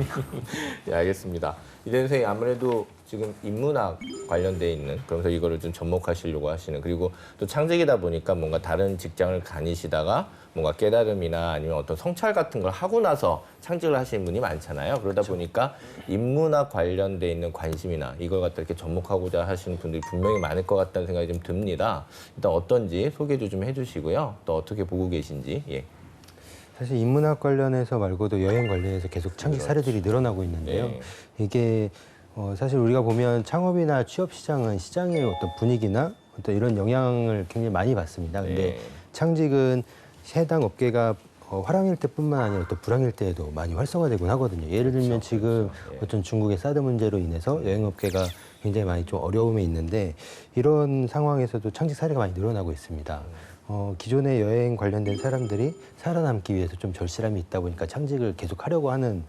예, 알겠습니다. 이대 선생님 아무래도 지금 인문학 관련돼 있는 그러면서 이거를 좀 접목하시려고 하시는 그리고 또 창직이다 보니까 뭔가 다른 직장을 다니시다가 뭔가 깨달음이나 아니면 어떤 성찰 같은 걸 하고 나서 창직을 하시는 분이 많잖아요. 그러다 보니까 인문학 관련돼 있는 관심이나 이걸 갖다 이렇게 접목하고자 하시는 분들이 분명히 많을 것 같다는 생각이 좀 듭니다. 일단 어떤지 소개도 좀 해주시고요. 또 어떻게 보고 계신지. 예. 사실 인문학 관련해서 말고도 여행 관련해서 계속 창직 사례들이 늘어나고 있는데요. 네. 이게 사실 우리가 보면 창업이나 취업 시장은 시장의 어떤 분위기나 어떤 이런 영향을 굉장히 많이 받습니다. 근데 네. 창직은 해당 업계가 화랑일 때뿐만 아니라 또 불황일 때에도 많이 활성화되곤 하거든요. 예를 들면 지금 예. 어떤 중국의 사드 문제로 인해서 여행업계가 굉장히 많이 좀 어려움에 있는데 이런 상황에서도 창직 사례가 많이 늘어나고 있습니다. 기존의 여행 관련된 사람들이 살아남기 위해서 좀 절실함이 있다 보니까 창직을 계속 하려고 하는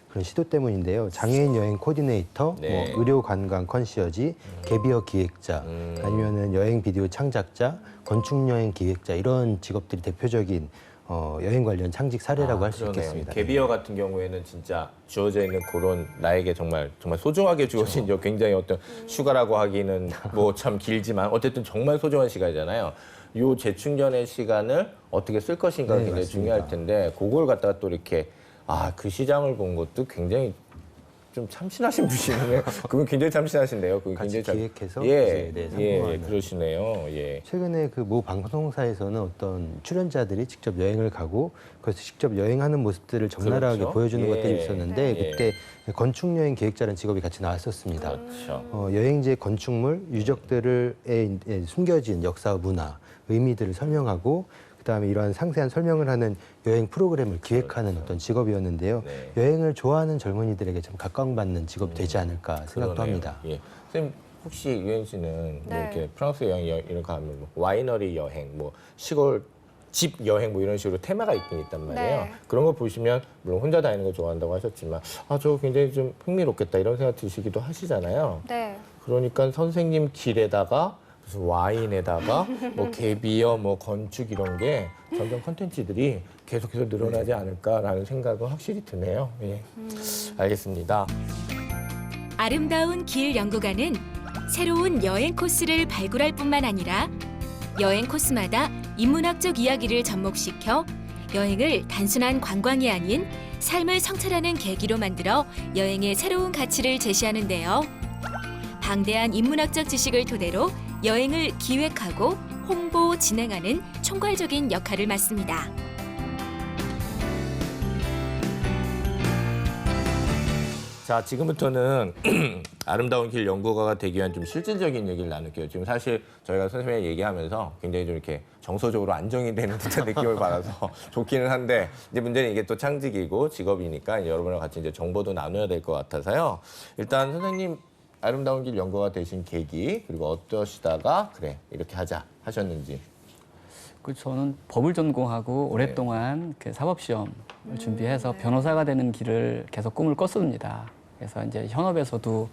그런 시도 때문인데요. 장애인 여행 코디네이터, 네. 뭐 의료 관광 컨시어지, 개비어 기획자, 아니면은 여행 비디오 창작자, 건축 여행 기획자 이런 직업들이 대표적인 여행 관련 창직 사례라고 할 수 그러네요. 있겠습니다. 개비어 같은 경우에는 진짜 주어져 있는 그런 나에게 정말 소중하게 주어진 굉장히 어떤 휴가라고 하기는 뭐 참 길지만 어쨌든 정말 소중한 시간이잖아요. 요 재충전의 시간을 어떻게 쓸 것인가가 네, 굉장히 맞습니다. 중요할 텐데 그걸 갖다가 또 이렇게 그 시장을 본 것도 굉장히 좀 참신하신 분이네요. 그건 굉장히 참신하신데요. 그건 같이 굉장히 기획해서 예, 네, 예, 상봉하는. 그러시네요. 예. 최근에 그 모 방송사에서는 어떤 출연자들이 직접 여행을 가고 그래서 직접 여행하는 모습들을 적나라하게 그렇죠. 보여주는 예. 것들이 있었는데 예. 그때 건축 여행 기획자라는 직업이 같이 나왔었습니다. 그렇죠. 여행지의 건축물, 유적들에 숨겨진 역사와 문화, 의미들을 설명하고 그다음에 이러한 상세한 설명을 하는 여행 프로그램을 기획하는 어떤 직업이었는데요. 네. 여행을 좋아하는 젊은이들에게 좀 각광받는 직업이 되지 않을까 생각도 그러네요. 합니다. 예. 선생님 혹시 유엔 씨는 뭐 네. 이렇게 프랑스 여행 이런 거 하면 뭐 와이너리 여행, 뭐 시골 집 여행 뭐 이런 식으로 테마가 있긴 있단 말이에요. 네. 그런 거 보시면 물론 혼자 다니는 거 좋아한다고 하셨지만 저거 굉장히 좀 흥미롭겠다 이런 생각 드시기도 하시잖아요. 네. 그러니까 선생님 길에다가 무슨 와인에다가 뭐 개비어 뭐 건축 이런 게 점점 컨텐츠들이 계속해서 늘어나지 않을까라는 생각은 확실히 드네요. 예. 알겠습니다. 아름다운 길 연구가는 새로운 여행 코스를 발굴할 뿐만 아니라 여행 코스마다 인문학적 이야기를 접목시켜 여행을 단순한 관광이 아닌 삶을 성찰하는 계기로 만들어 여행의 새로운 가치를 제시하는데요. 방대한 인문학적 지식을 토대로 여행을 기획하고 홍보, 진행하는 총괄적인 역할을 맡습니다. 자, 지금부터는 아름다운 길 연구가가 되기 위한 좀 실질적인 얘기를 나눌게요. 지금 사실 저희가 선생님이 얘기하면서 굉장히 좀 이렇게 정서적으로 안정이 되는 듯한 느낌을 받아서 좋기는 한데 이제 문제는 이게 또 창직이고 직업이니까 이제 여러분과 같이 이제 정보도 나눠야 될 것 같아서요. 일단 선생님 아름다운 길 연구가 되신 계기 그리고 어떠시다가 그래 이렇게 하자 하셨는지. 저는 법을 전공하고 오랫동안 그 사법시험을 준비해서 변호사가 되는 길을 계속 꿈을 꿨습니다. 그래서 이제 현업에서도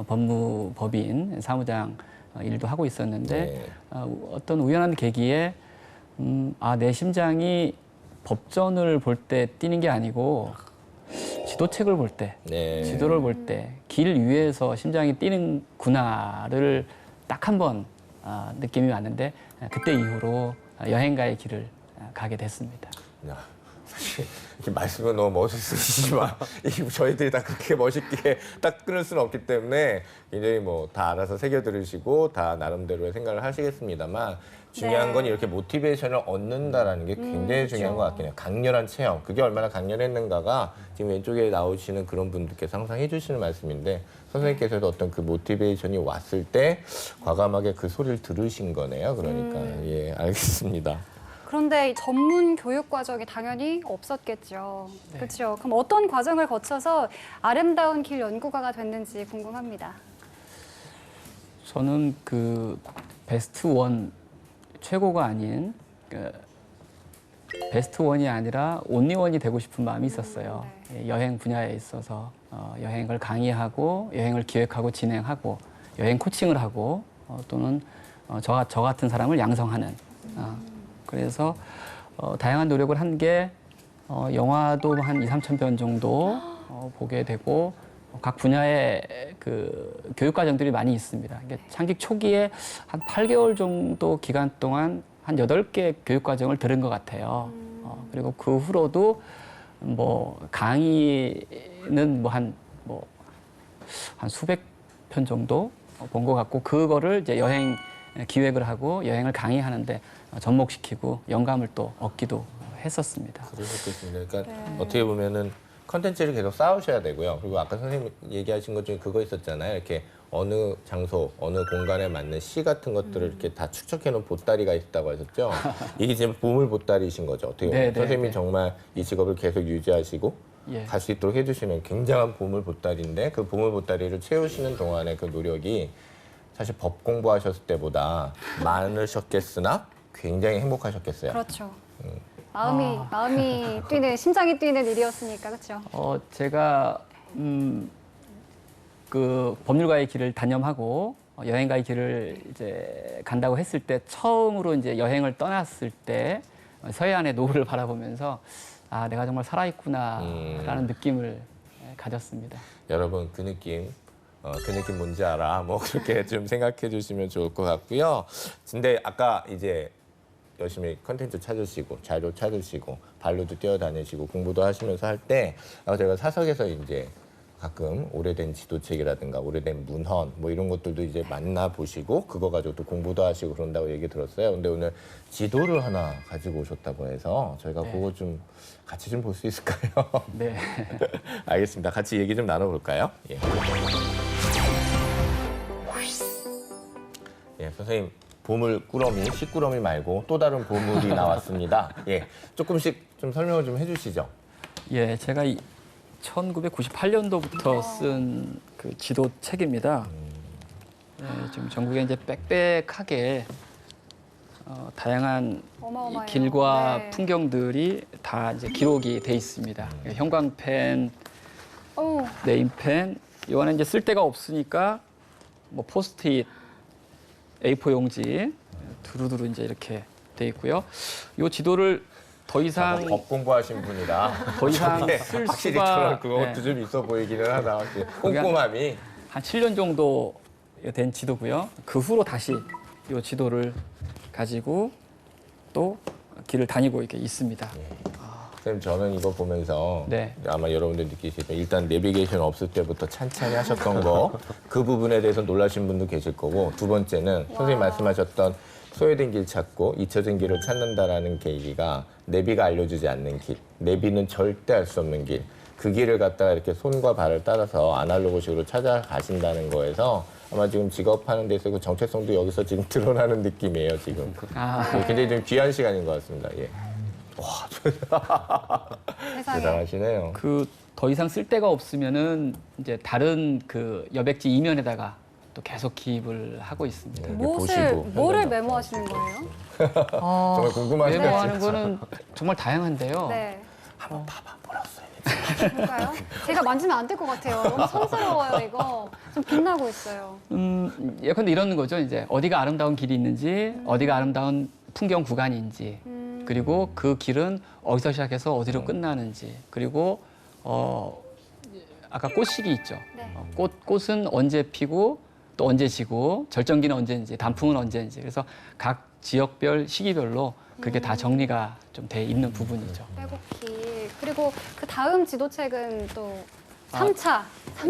법무법인 사무장 일도 하고 있었는데 네. 어떤 우연한 계기에 내 심장이 법전을 볼 때 뛰는 게 아니고 지도책을 볼 때, 네. 지도를 볼 때 길 위에서 심장이 뛰는구나를 딱 한 번 느낌이 왔는데 그때 이후로 여행가의 길을 가게 됐습니다. 야, 사실 이렇게 말씀은 너무 멋있으시지만 저희들이 다 그렇게 멋있게 딱 끊을 수는 없기 때문에 굉장히 뭐 다 알아서 새겨 들으시고 다 나름대로의 생각을 하시겠습니다만 중요한 네. 건 이렇게 모티베이션을 얻는다라는 게 굉장히 중요한 것 같긴 해요. 강렬한 체험. 그게 얼마나 강렬했는가가 지금 왼쪽에 나오시는 그런 분들께서 항상 해주시는 말씀인데 선생님께서도 어떤 그 모티베이션이 왔을 때 과감하게 그 소리를 들으신 거네요. 그러니까 예, 알겠습니다. 그런데 이 전문 교육 과정이 당연히 없었겠죠. 그렇죠. 그럼 어떤 과정을 거쳐서 아름다운 길 연구가가 됐는지 궁금합니다. 저는 그 베스트 원 최고가 아닌 그 베스트 원이 아니라 온리 원이 되고 싶은 마음이 있었어요. 여행 분야에 있어서 여행을 강의하고 여행을 기획하고 진행하고 여행 코칭을 하고 또는 저 같은 사람을 양성하는 그래서 다양한 노력을 한 게 영화도 한 2, 3천 편 정도 보게 되고 각 분야의 그 교육 과정들이 많이 있습니다. 이게 창직 초기에 한 8개월 정도 기간 동안 한 8개 교육 과정을 들은 것 같아요. 그리고 그 후로도 뭐 강의는 한 수백 편 정도 본 것 같고 그거를 이제 여행 기획을 하고 여행을 강의하는데 접목시키고 영감을 또 얻기도 했었습니다. 그러셨겠습니다. 그러니까 네. 어떻게 보면은 컨텐츠를 계속 쌓으셔야 되고요. 그리고 아까 선생님 얘기하신 것 중에 그거 있었잖아요. 이렇게 어느 장소, 어느 공간에 맞는 시 같은 것들을 이렇게 다 축적해 놓은 보따리가 있다고 하셨죠. 이게 지금 보물 보따리신 거죠. 어떻게 보면 네, 네, 선생님이 네. 정말 이 직업을 계속 유지하시고 예. 갈 수 있도록 해주시는 굉장한 보물 보따리인데 그 보물 보따리를 채우시는 동안의 그 노력이 사실 법 공부하셨을 때보다 많으셨겠으나 굉장히 행복하셨겠어요. 그렇죠. 마음이 뛰는, 심장이 뛰는 일이었으니까, 그렇죠. 제가 그 법률가의 길을 단념하고 여행가의 길을 이제 간다고 했을 때 처음으로 이제 여행을 떠났을 때 서해안의 노을을 바라보면서 아 내가 정말 살아있구나라는 느낌을 가졌습니다. 여러분 그 느낌 뭔지 알아? 뭐 그렇게 좀 생각해 주시면 좋을 것 같고요. 근데 아까 이제 열심히 컨텐츠 찾으시고 자료 찾으시고 발로도 뛰어다니시고 공부도 하시면서 할 때 제가 사석에서 이제 가끔 오래된 지도책이라든가 오래된 문헌 뭐 이런 것들도 이제 만나 보시고 그거 가지고 또 공부도 하시고 그런다고 얘기 들었어요. 근데 오늘 지도를 하나 가지고 오셨다고 해서 저희가 네. 그거 좀 같이 좀 볼 수 있을까요? 네. 알겠습니다. 같이 얘기 좀 나눠볼까요? 예. 예, 선생님 보물 꾸러미, 시꾸러미 말고 또 다른 보물이 나왔습니다. 예, 조금씩 좀 설명을 좀 해주시죠. 예, 제가 1998년도부터 쓴 그 지도 책입니다. 네, 지금 전국에 이제 빽빽하게 다양한 이 어마어마해요. 길과 네. 풍경들이 다 이제 기록이 돼 있습니다. 형광펜, 어우, 네임펜, 이 안에 이제 쓸 데가 없으니까 뭐 포스트잇, A4 용지 두루두루 이제 이렇게 돼 있고요. 이 지도를 더 이상 법 공부하신 분이라 더 이상 저게 쓸 확실히 수가 저런 그것도 네. 좀 있어 보이기는 하다. 확실히. 그게 꼼꼼함이. 한 7년 정도 된 지도고요. 그 후로 다시 이 지도를 가지고 또 길을 다니고 이렇게 있습니다. 선생님 저는 이거 보면서 네. 아마 여러분들 느끼시면 일단 내비게이션 없을 때부터 찬찬히 하셨던 거 그 부분에 대해서 놀라신 분도 계실 거고 두 번째는 선생님 말씀하셨던 소외된 길 찾고 잊혀진 길을 찾는다라는 계기가 내비가 알려주지 않는 길, 내비는 절대 알 수 없는 길, 그 길을 갖다가 이렇게 손과 발을 따라서 아날로그식으로 찾아가신다는 거에서 아마 지금 직업하는 데서 그 정체성도 여기서 지금 드러나는 느낌이에요, 지금. 굉장히 좀 귀한 시간인 것 같습니다. 예. 세상에. 대단하시네요. 그 더 이상 쓸 데가 없으면은 이제 다른 그 여백지 이면에다가 또 계속 기입을 하고 있습니다. 네. 뭐를 보시고 메모하시는 거예요? 정말 궁금하시네요. 메모하는 거는 정말 다양한데요. 네. 한번 봐봐, 뭐라고 써야 되지? 볼까요? 제가 만지면 안 될 것 같아요. 너무 성스러워요, 이거. 좀 빛나고 있어요. 예컨대 이런 거죠. 이제 어디가 아름다운 길이 있는지, 어디가 아름다운 풍경 구간인지, 그리고 그 길은 어디서 시작해서 어디로 끝나는지, 그리고 아까 꽃시기 있죠. 네. 꽃은 언제 피고 또 언제 지고 절정기는 언제인지 단풍은 언제인지 그래서 각 지역별 시기별로 그렇게 다 정리가 좀 돼 있는 부분이죠. 빼곡히. 그리고 그 다음 지도책은 또 3차.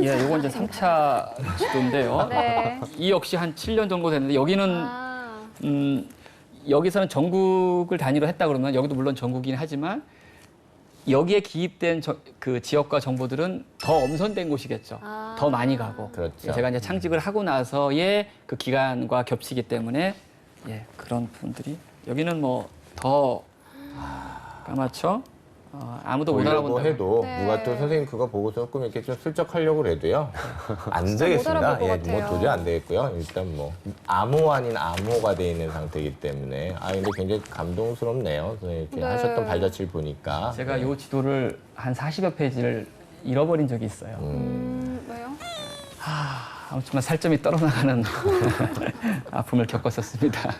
예, 요건 이제 3차 지도인데요. 네. 이 역시 한 7년 정도 됐는데 여기는 아, 여기서는 전국을 단위로 했다 그러면 여기도 물론 전국이긴 하지만 여기에 기입된 그 지역과 정보들은 더 엄선된 곳이겠죠. 아. 더 많이 가고. 그렇죠. 제가 이제 창직을 하고 나서의 그 기간과 겹치기 때문에 예, 그런 부분들이 여기는 뭐 더 까맣죠. 아무도 못 보려고 알아본다고. 해도 네. 누가 또 선생님 그거 보고 조금 이렇게 좀 슬쩍 하려고 해도요 안 못 되겠습니다. 알아볼 것 예, 뭐 같아요. 도저히 안 되겠고요. 일단 뭐 암호 아닌 암호가 돼 있는 상태이기 때문에 근데 굉장히 감동스럽네요. 선생님 이렇게 네. 하셨던 발자취를 보니까 제가 이 지도를 한 40여 페이지를 잃어버린 적이 있어요. 왜요? 정말 살점이 떨어나가는 아픔을 겪었었습니다.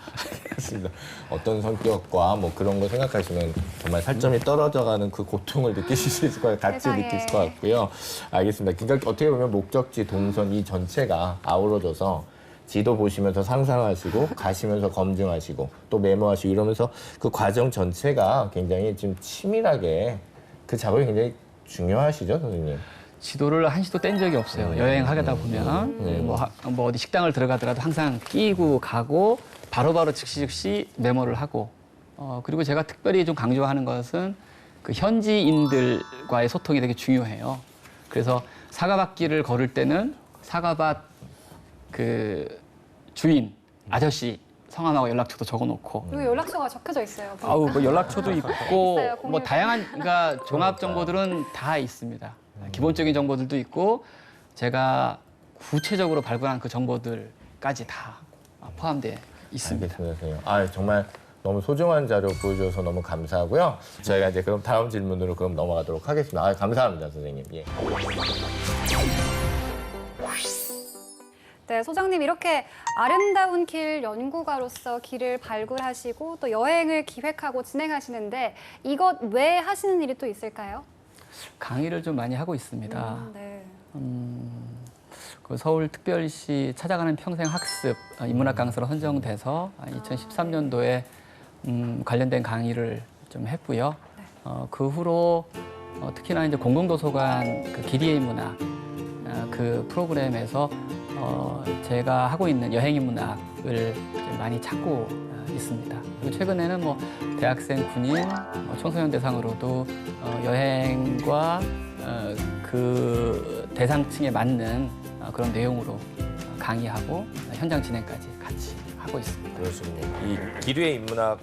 알겠습니다. 어떤 성격과 뭐 그런 거 생각하시면 정말 살점이 떨어져가는 그 고통을 느끼실 수 있을 것 같아요. 같이 세상에. 느끼실 것 같고요. 알겠습니다. 그러니까 어떻게 보면 목적지, 동선 이 전체가 아우러져서 지도 보시면서 상상하시고 가시면서 검증하시고 또 메모하시고 이러면서 그 과정 전체가 굉장히 지금 치밀하게 그 작업이 굉장히 중요하시죠, 선생님? 지도를 한 시도 뗀 적이 없어요. 여행하다 보면 뭐 어디 식당을 들어가더라도 항상 끼고 가고 바로바로 즉시 메모를 하고 그리고 제가 특별히 좀 강조하는 것은 그 현지인들과의 소통이 되게 중요해요. 그래서 사과밭길을 걸을 때는 사과밭 그 주인 아저씨 성함하고 연락처도 적어놓고 그리고 연락처가 적혀져 있어요. 아우 뭐 연락처도 있고 있어요, 뭐 공유가. 다양한 그러니까 종합 정보들은 다 있습니다. 기본적인 정보들도 있고 제가 구체적으로 발굴한 그 정보들까지 다 포함되어 있습니다. 알겠습니다, 선생님. 아, 정말 너무 소중한 자료 보여주셔서 너무 감사하고요. 저희가 이제 그럼 다음 질문으로 그럼 넘어가도록 하겠습니다. 아, 감사합니다, 선생님. 예. 네, 소장님 이렇게 아름다운 길 연구가로서 길을 발굴하시고 또 여행을 기획하고 진행하시는데 이것 외에 하시는 일이 또 있을까요? 강의를 좀 많이 하고 있습니다. 네. 그 서울특별시 찾아가는 평생 학습 인문학 강사로 선정돼서 2013년도에 관련된 강의를 좀 했고요. 그 후로 특히나 이제 공공도서관 그 길이의 문학 그 프로그램에서 제가 하고 있는 여행인문학을 이제 많이 찾고 있습니다. 그리고 최근에는 뭐 대학생, 군인, 청소년 대상으로도 여행과 그 대상층에 맞는 그런 내용으로 강의하고 현장 진행까지 같이 하고 있습니다. 그렇습니다. 이 기류의 인문학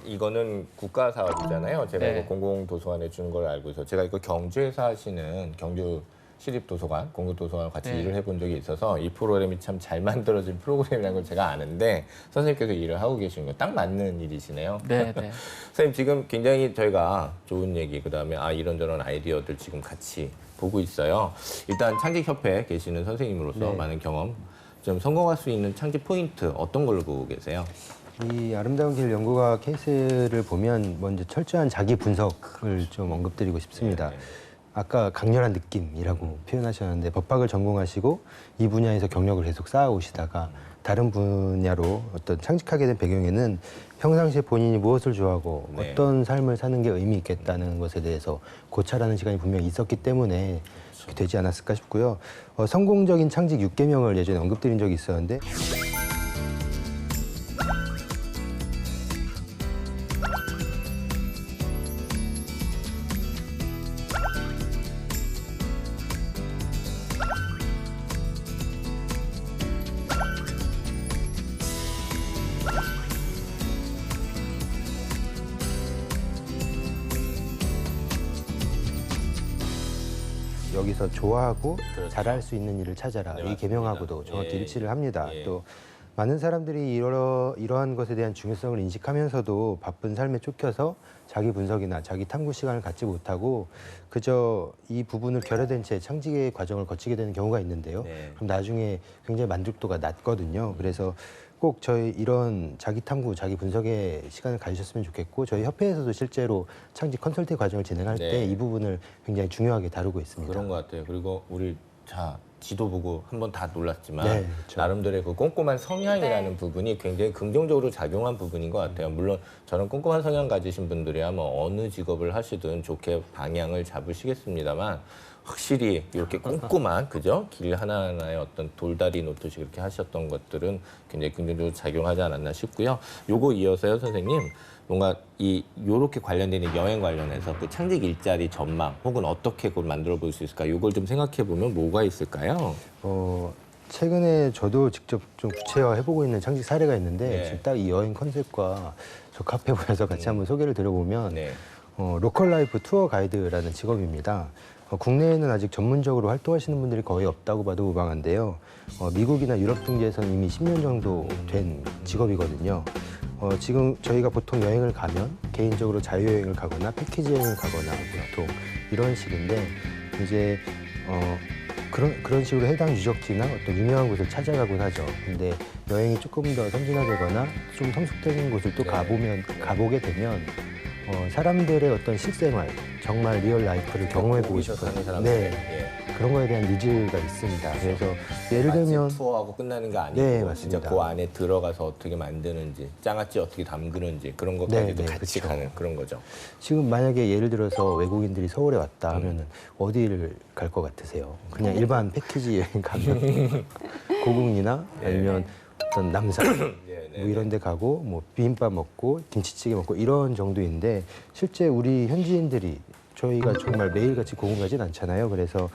이거는 국가 사업이잖아요. 제가 네. 이거 공공도서관에 주는 걸 알고 있어서 제가 이거 경주에서 하시는 경주 시립도서관, 공공도서관 같이 네. 일을 해본 적이 있어서 이 프로그램이 참 잘 만들어진 프로그램이라는 걸 제가 아는데 선생님께서 일을 하고 계시는 거 딱 맞는 일이시네요. 네, 네. 선생님 지금 굉장히 저희가 좋은 얘기 그다음에 이런저런 아이디어들 지금 같이 보고 있어요. 일단 창직협회에 계시는 선생님으로서 네. 많은 경험 좀 성공할 수 있는 창직 포인트 어떤 걸로 보고 계세요? 이 아름다운 길 연구가 케이스를 보면 먼저 철저한 자기 분석을 좀 언급드리고 싶습니다. 네. 아까 강렬한 느낌이라고 표현하셨는데 법학을 전공하시고 이 분야에서 경력을 계속 쌓아오시다가 다른 분야로 어떤 창직하게 된 배경에는 평상시에 본인이 무엇을 좋아하고 네. 어떤 삶을 사는 게 의미 있겠다는 것에 대해서 고찰하는 시간이 분명히 있었기 때문에 그렇게 되지 않았을까 싶고요. 성공적인 창직 6계명을 예전에 언급드린 적이 있었는데 여기서 좋아하고 그렇죠. 잘할 수 있는 일을 찾아라. 네, 이 맞습니다. 계명하고도 정확히 예. 일치를 합니다. 예. 또 많은 사람들이 이러한 것에 대한 중요성을 인식하면서도 바쁜 삶에 쫓겨서 자기 분석이나 자기 탐구 시간을 갖지 못하고 그저 이 부분을 결여된 채 창직의 과정을 거치게 되는 경우가 있는데요. 네. 그럼 나중에 굉장히 만족도가 낮거든요. 그래서 꼭 저희 이런 자기 탐구, 자기 분석의 시간을 가지셨으면 좋겠고 저희 협회에서도 실제로 창직 컨설팅 과정을 진행할 네. 때 이 부분을 굉장히 중요하게 다루고 있습니다. 그런 것 같아요. 그리고 우리 지도 보고 한번 다 놀랐지만 네, 그렇죠. 나름대로의 그 꼼꼼한 성향이라는 네. 부분이 굉장히 긍정적으로 작용한 부분인 것 같아요. 물론 저런 꼼꼼한 성향 가지신 분들이야 뭐 어느 직업을 하시든 좋게 방향을 잡으시겠습니다만 확실히 이렇게 꼼꼼한 그죠? 길 하나하나의 어떤 돌다리 놓듯이 그렇게 하셨던 것들은 굉장히 긍정적으로 작용하지 않았나 싶고요. 요거 이어서요, 선생님. 뭔가 요렇게 관련되는 여행 관련해서 그 창직 일자리 전망 혹은 어떻게 그걸 만들어 볼 수 있을까? 요걸 좀 생각해 보면 뭐가 있을까요? 최근에 저도 직접 좀 구체화해보고 있는 창직 사례가 있는데 네. 지금 딱 이 여행 컨셉과 적합해 보여서 같이 한번 소개를 드려보면 네. 로컬 라이프 투어 가이드라는 직업입니다. 국내에는 아직 전문적으로 활동하시는 분들이 거의 없다고 봐도 무방한데요. 미국이나 유럽 등지에서는 이미 10년 정도 된 직업이거든요. 지금 저희가 보통 여행을 가면 개인적으로 자유여행을 가거나 패키지 여행을 가거나 보통 이런 식인데 이제 그런 식으로 해당 유적지나 어떤 유명한 곳을 찾아가곤 하죠. 근데 여행이 조금 더 선진화되거나 좀 성숙된 곳을 또 가보게 되면 사람들의 어떤 실생활, 정말 리얼 라이프를 경험해보고 거기서 싶은 사는 사람들. 네, 그런 거에 대한 니즈가 있습니다. 그래서 예를 들면 투어하고 끝나는 게 아니고 네, 진짜 맞습니다. 그 안에 들어가서 어떻게 만드는지, 장아찌 어떻게 담그는지 그런 것까지도 네, 같이 그렇죠. 가는 그런 거죠. 지금 만약에 예를 들어서 외국인들이 서울에 왔다 하면은 어디를 갈 것 같으세요? 그냥 일반 패키지 여행 가면 고궁이나 아니면 어떤 남산 뭐 이런 데 가고 뭐 비빔밥 먹고 김치찌개 먹고 이런 정도인데 실제 우리 현지인들이 저희가 정말 매일같이 고궁 가진 않잖아요. 그래서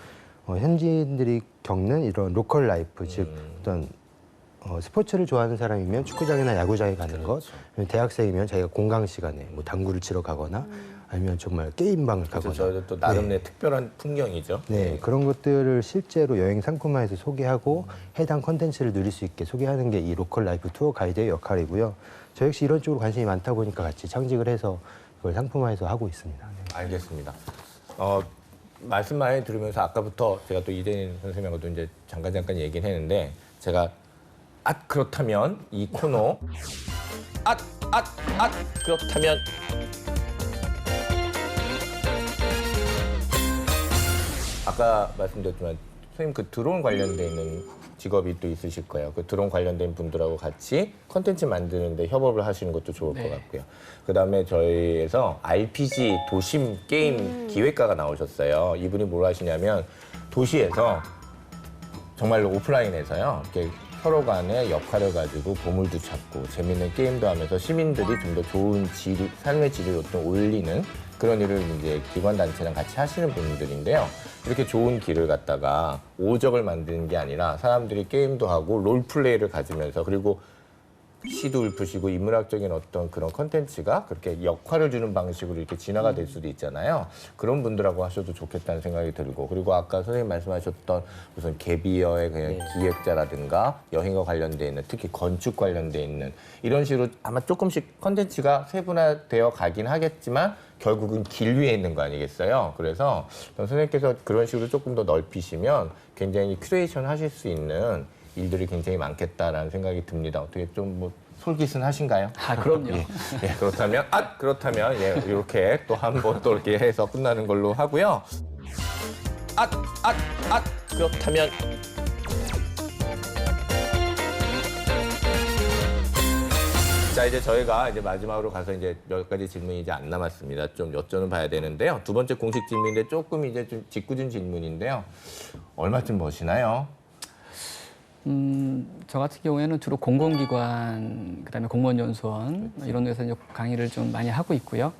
현지인들이 겪는 이런 로컬 라이프 즉 어떤 스포츠를 좋아하는 사람이면 축구장이나 야구장에 가는 것, 아니면 대학생이면 자기가 공강 시간에 뭐 당구를 치러 가거나 아니면 정말 게임방을 그래서 가거나 저희도 또 나름의 특별한 풍경이죠. 네, 그런 것들을 실제로 여행 상품화해서 소개하고 해당 컨텐츠를 누릴 수 있게 소개하는 게 이 로컬 라이프 투어 가이드의 역할이고요. 저 역시 이런 쪽으로 관심이 많다 보니까 같이 창직을 해서 그걸 상품화해서 하고 있습니다. 네. 알겠습니다. 말씀 많이 들으면서 아까부터 제가 또 이대인 선생님하고도 이제 잠깐 얘기는 했는데 제가 그렇다면 이 코너 그렇다면 아까 말씀드렸지만 선생님 그 드론 관련돼 있는 직업이 또 있으실 거예요. 그 드론 관련된 분들하고 같이 컨텐츠 만드는데 협업을 하시는 것도 좋을 것 같고요. 그다음에 저희에서 RPG 도심 게임 기획가가 나오셨어요. 이분이 뭘 하시냐면 도시에서 정말로 오프라인에서요. 이렇게 서로 간의 역할을 가지고 보물도 찾고 재밌는 게임도 하면서 시민들이 좀 더 좋은 삶의 질을 좀 올리는 그런 일을 이제 기관 단체랑 같이 하시는 분들인데요. 이렇게 좋은 길을 갖다가 오적을 만드는 게 아니라 사람들이 게임도 하고 롤플레이를 가지면서 그리고 시도 읊으시고 인문학적인 어떤 그런 컨텐츠가 그렇게 역할을 주는 방식으로 이렇게 진화가 될 수도 있잖아요. 그런 분들하고 하셔도 좋겠다는 생각이 들고 그리고 아까 선생님 말씀하셨던 무슨 갭이어의 그냥 기획자라든가 여행과 관련돼 있는 특히 건축 관련돼 있는 이런 식으로 아마 조금씩 컨텐츠가 세분화되어 가긴 하겠지만 결국은 길 위에 있는 거 아니겠어요? 그래서 선생님께서 그런 식으로 조금 더 넓히시면 굉장히 큐레이션 하실 수 있는 일들이 굉장히 많겠다라는 생각이 듭니다. 어떻게 좀 뭐 솔깃은 하신가요? 그럼요. 예, 그렇다면 예, 이렇게 또 한 번 또 이렇게 해서 끝나는 걸로 하고요. 그렇다면 자 이제 저희가 이제 마지막으로 가서 이제 몇 가지 질문이 이제 안 남았습니다. 좀 여쭤는 봐야 되는데요. 두 번째 공식 질문인데 조금 이제 좀 짓궂은 질문인데요. 얼마쯤 버시나요? 저 같은 경우에는 주로 공공기관, 그다음에 공무원연수원 이런 데서 이제 강의를 좀 많이 하고 있고요.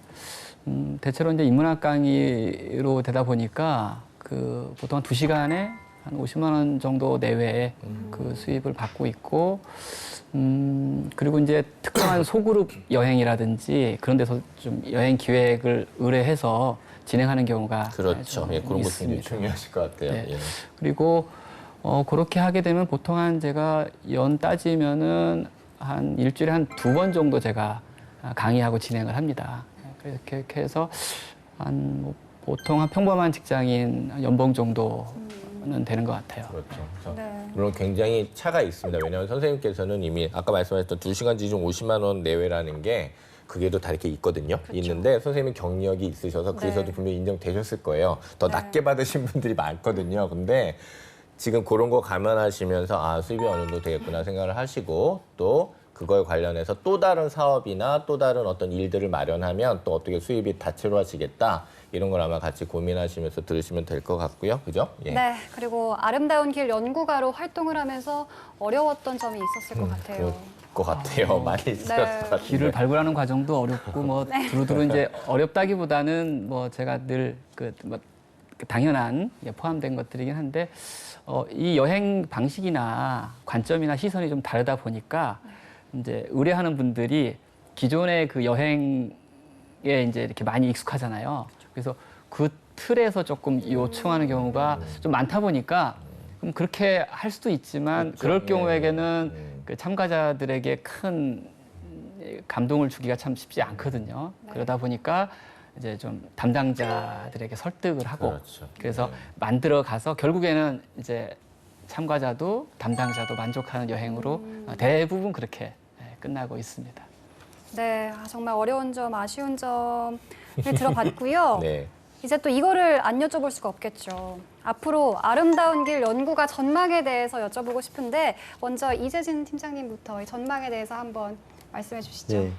대체로 이제 인문학 강의로 되다 보니까 그 보통 한 2시간에 한 50만 원 정도 내외의 그 수입을 받고 있고, 그리고 이제 특정한 소그룹 여행이라든지 그런 데서 좀 여행 기획을 의뢰해서 진행하는 경우가 그렇죠. 좀 예, 그런 것도 굉장히 있습니다. 중요하실 것 같아요. 네. 예. 그리고 그렇게 하게 되면 보통 한 제가 연 따지면은 한 일주일에 한 2번 정도 제가 강의하고 진행을 합니다. 이렇게 해서 한 뭐 보통 한 평범한 직장인 연봉 정도는 되는 것 같아요. 그렇죠. 그래서 네. 물론 굉장히 차가 있습니다. 왜냐하면 선생님께서는 이미 아까 말씀하셨던 2시간 지중 50만 원 내외라는 게 그게 또 다 이렇게 있거든요. 있는데 선생님이 경력이 있으셔서 그래서도 네. 분명히 인정되셨을 거예요. 더 네. 낮게 받으신 분들이 많거든요. 근데 지금 그런 거 감안하시면서 수입이 어느 정도 되겠구나 생각을 하시고 또 그거에 관련해서 또 다른 사업이나 또 다른 어떤 일들을 마련하면 또 어떻게 수입이 다채로워지겠다 이런 걸 아마 같이 고민하시면서 들으시면 될 것 같고요. 그죠? 예. 네, 그리고 아름다운 길 연구가로 활동을 하면서 어려웠던 점이 있었을 것 같아요. 그럴 것 같아요. 많이 있었을 것 같아요. 길을 발굴하는 과정도 어렵고 뭐 두루두루 이제 어렵다기보다는 뭐 제가 늘 당연한 포함된 것들이긴 한데 이 여행 방식이나 관점이나 시선이 좀 다르다 보니까 이제 의뢰하는 분들이 기존의 그 여행에 이제 이렇게 많이 익숙하잖아요. 그래서 그 틀에서 조금 요청하는 경우가 좀 많다 보니까 그럼 그렇게 할 수도 있지만 그렇죠. 그럴 예. 경우에는 그 참가자들에게 큰 감동을 주기가 참 쉽지 않거든요. 그러다 보니까 이제 좀 담당자들에게 설득을 하고 그렇죠. 그래서 만들어 가서 결국에는 이제 참가자도 담당자도 만족하는 여행으로 대부분 그렇게 끝나고 있습니다. 네, 정말 어려운 점, 아쉬운 점을 들어봤고요. 네. 이제 또 이거를 안 여쭤볼 수가 없겠죠. 앞으로 아름다운 길 연구가 전망에 대해서 여쭤보고 싶은데 먼저 이재진 팀장님부터 이 전망에 대해서 한번 말씀해 주시죠. 네.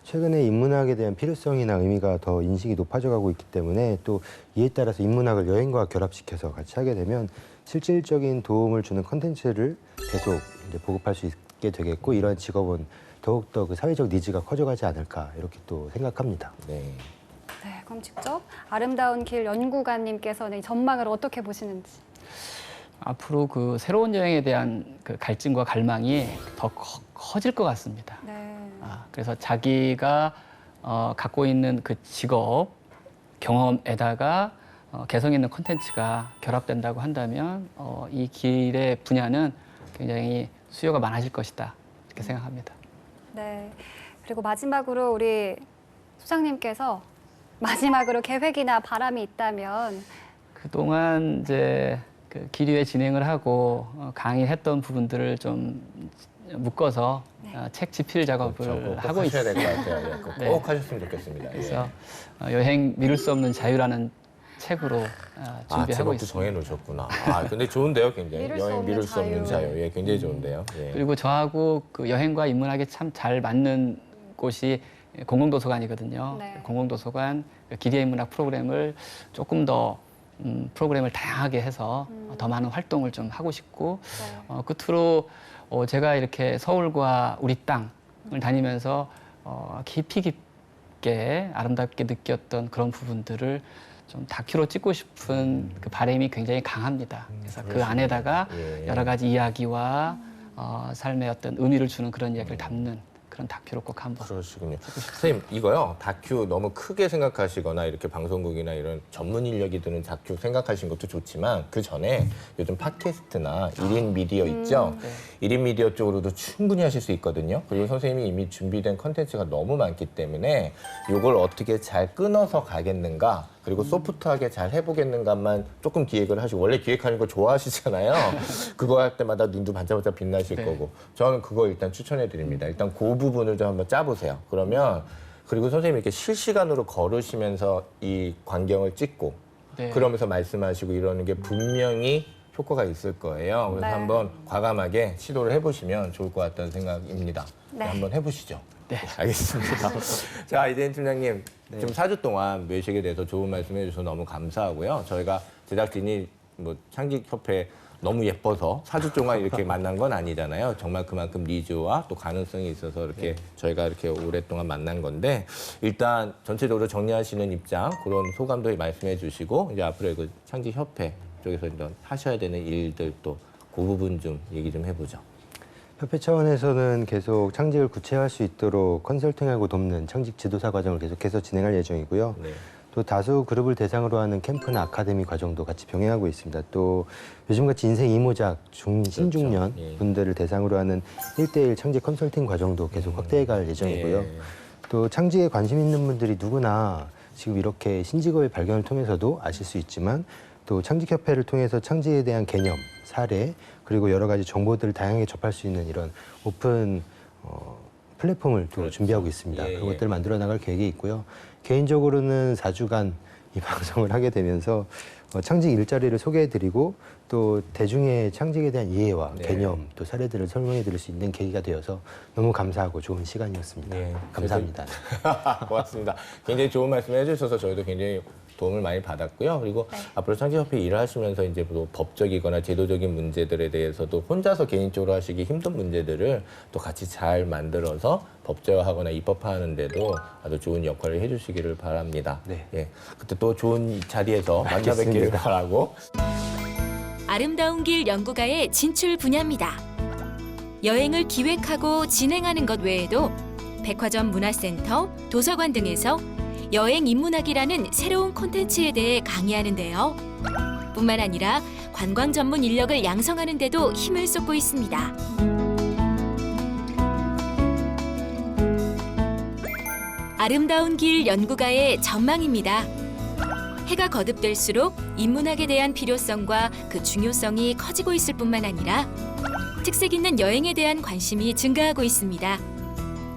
최근에 인문학에 대한 필요성이나 의미가 더 인식이 높아져가고 있기 때문에 또 이에 따라서 인문학을 여행과 결합시켜서 같이 하게 되면 실질적인 도움을 주는 컨텐츠를 계속 이제 보급할 수 있게 되겠고 이러한 직업은 더욱더 그 사회적 니즈가 커져가지 않을까 이렇게 또 생각합니다. 네. 네, 그럼 직접 아름다운 길 연구가님께서는 이 전망을 어떻게 보시는지. 앞으로 그 새로운 여행에 대한 그 갈증과 갈망이 더 커질 것 같습니다. 네. 그래서 자기가 갖고 있는 그 직업 경험에다가 개성 있는 콘텐츠가 결합된다고 한다면 이 길의 분야는 굉장히 수요가 많아질 것이다 이렇게 생각합니다. 네. 그리고 마지막으로 우리 소장님께서 마지막으로 계획이나 바람이 있다면 그동안 이제 그 기류에 진행을 하고 강의했던 부분들을 좀 묶어서 책 집필 작업을 꼭 하고 하셔야 있습니다. 될 것 같아요. 예, 꼭, 네. 꼭 하셨으면 좋겠습니다. 그래서 여행 미룰 수 없는 자유라는 책으로 준비하고 제목도 있습니다. 정해놓으셨구나. 근데 좋은데요, 굉장히. 미룰 수 여행 없는 미룰 수 없는 자유. 자유. 예, 굉장히 좋은데요. 예. 그리고 저하고 그 여행과 인문학이 참 잘 맞는 곳이 공공도서관이거든요. 네. 공공도서관 기리의 인문학 프로그램을 조금 더 프로그램을 다양하게 해서 더 많은 활동을 좀 하고 싶고 네. 끝으로 제가 이렇게 서울과 우리 땅을 다니면서 깊이 깊게 아름답게 느꼈던 그런 부분들을 좀 다큐로 찍고 싶은 그 바람이 굉장히 강합니다. 그래서 그 안에다가 예. 여러 가지 이야기와 삶의 어떤 의미를 주는 그런 이야기를 담는 그런 다큐로 꼭 한번. 그러시군요. 선생님, 이거요. 다큐 너무 크게 생각하시거나 이렇게 방송국이나 이런 전문 인력이 드는 다큐 생각하신 것도 좋지만 그 전에 요즘 팟캐스트나 1인 미디어 있죠? 네. 1인 미디어 쪽으로도 충분히 하실 수 있거든요. 그리고 선생님이 이미 준비된 컨텐츠가 너무 많기 때문에 이걸 어떻게 잘 끊어서 가겠는가 그리고 소프트하게 잘 해보겠는가만 조금 기획을 하시고 원래 기획하는 거 좋아하시잖아요. 그거 할 때마다 눈도 반짝반짝 빛나실 네. 거고 저는 그거 일단 추천해 드립니다. 일단 그 부분을 좀 한번 짜보세요. 그러면 그리고 선생님이 이렇게 실시간으로 걸으시면서 이 광경을 찍고 네. 그러면서 말씀하시고 이러는 게 분명히 효과가 있을 거예요. 그래서 네. 한번 과감하게 시도를 해보시면 좋을 것 같다는 생각입니다. 네. 한번 해보시죠. 네. 알겠습니다. 자, 이재인 팀장님, 좀 4주 동안 외식에 대해서 좋은 말씀 해주셔서 너무 감사하고요. 저희가 제작진이 뭐 창직협회 너무 예뻐서 4주 동안 이렇게 만난 건 아니잖아요. 정말 그만큼 니즈와 또 가능성이 있어서 이렇게 저희가 이렇게 오랫동안 만난 건데 일단 전체적으로 정리하시는 입장, 그런 소감도 말씀해 주시고 이제 앞으로 그 창직협회 쪽에서 이제 하셔야 되는 일들 또 그 부분 좀 얘기 좀 해보죠. 협회 차원에서는 계속 창직을 구체화할 수 있도록 컨설팅하고 돕는 창직 지도사 과정을 계속해서 진행할 예정이고요. 네. 또 다수 그룹을 대상으로 하는 캠프나 아카데미 과정도 같이 병행하고 있습니다. 또 요즘같이 인생 이모작 신중년 예. 분들을 대상으로 하는 1대1 창직 컨설팅 과정도 계속 확대해갈 예정이고요. 예. 또 창직에 관심 있는 분들이 누구나 지금 이렇게 신직업의 발견을 통해서도 아실 수 있지만 또 창직협회를 통해서 창직에 대한 개념, 사례, 그리고 여러 가지 정보들을 다양하게 접할 수 있는 이런 오픈 플랫폼을 또 그렇죠. 준비하고 있습니다. 예, 그런 예. 것들을 만들어 나갈 계획이 있고요. 개인적으로는 4주간 이 방송을 하게 되면서 창직 일자리를 소개해드리고 또 대중의 창직에 대한 이해와 네. 개념 또 사례들을 설명해드릴 수 있는 계기가 되어서 너무 감사하고 좋은 시간이었습니다. 네. 감사합니다. 고맙습니다. 굉장히 좋은 말씀 해주셔서 저희도 굉장히 도움을 많이 받았고요. 그리고 앞으로 창직협회 일을 하시면서 이제 뭐 법적이거나 제도적인 문제들에 대해서도 혼자서 개인적으로 하시기 힘든 문제들을 또 같이 잘 만들어서 법제화하거나 입법화하는데도 아주 좋은 역할을 해주시기를 바랍니다. 네. 예, 그때 또 좋은 자리에서 만나뵙기를 알겠습니다. 바라고. 아름다운 길 연구가의 진출 분야입니다. 여행을 기획하고 진행하는 것 외에도 백화점 문화센터, 도서관 등에서 여행 인문학이라는 새로운 콘텐츠에 대해 강의하는데요. 뿐만 아니라 관광 전문 인력을 양성하는 데도 힘을 쏟고 있습니다. 아름다운 길 연구가의 전망입니다. 해가 거듭될수록 인문학에 대한 필요성과 그 중요성이 커지고 있을 뿐만 아니라 특색 있는 여행에 대한 관심이 증가하고 있습니다.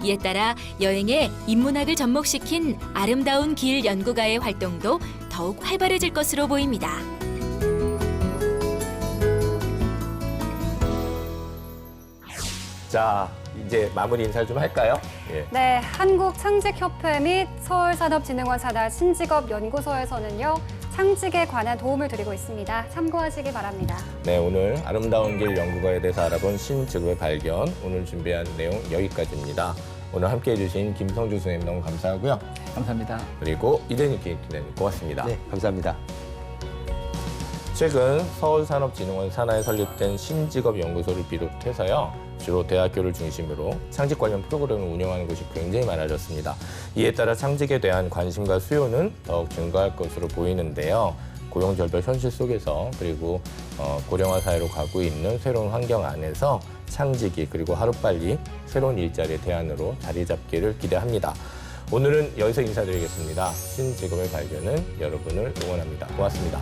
이에 따라 여행에 인문학을 접목시킨 아름다운 길 연구가의 활동도 더욱 활발해질 것으로 보입니다. 자, 이제 마무리 인사를 좀 할까요? 예. 네, 한국창직협회 및 서울산업진흥원 산하 신직업연구소에서는요, 창직에 관한 도움을 드리고 있습니다. 참고하시기 바랍니다. 네, 오늘 아름다운 길 연구가에 대해서 알아본 신직업의 발견, 오늘 준비한 내용 여기까지입니다. 오늘 함께해 주신 김성주 선생님 너무 감사하고요. 감사합니다. 그리고 이대니 기획팀장님 고맙습니다. 네, 감사합니다. 최근 서울산업진흥원 산하에 설립된 신직업연구소를 비롯해서요, 주로 대학교를 중심으로 창직 관련 프로그램을 운영하는 곳이 굉장히 많아졌습니다. 이에 따라 창직에 대한 관심과 수요는 더욱 증가할 것으로 보이는데요. 고용절벽 현실 속에서 그리고 고령화 사회로 가고 있는 새로운 환경 안에서 창직이 그리고 하루빨리 새로운 일자리의 대안으로 자리 잡기를 기대합니다. 오늘은 여기서 인사드리겠습니다. 신직업의 발견은 여러분을 응원합니다. 고맙습니다.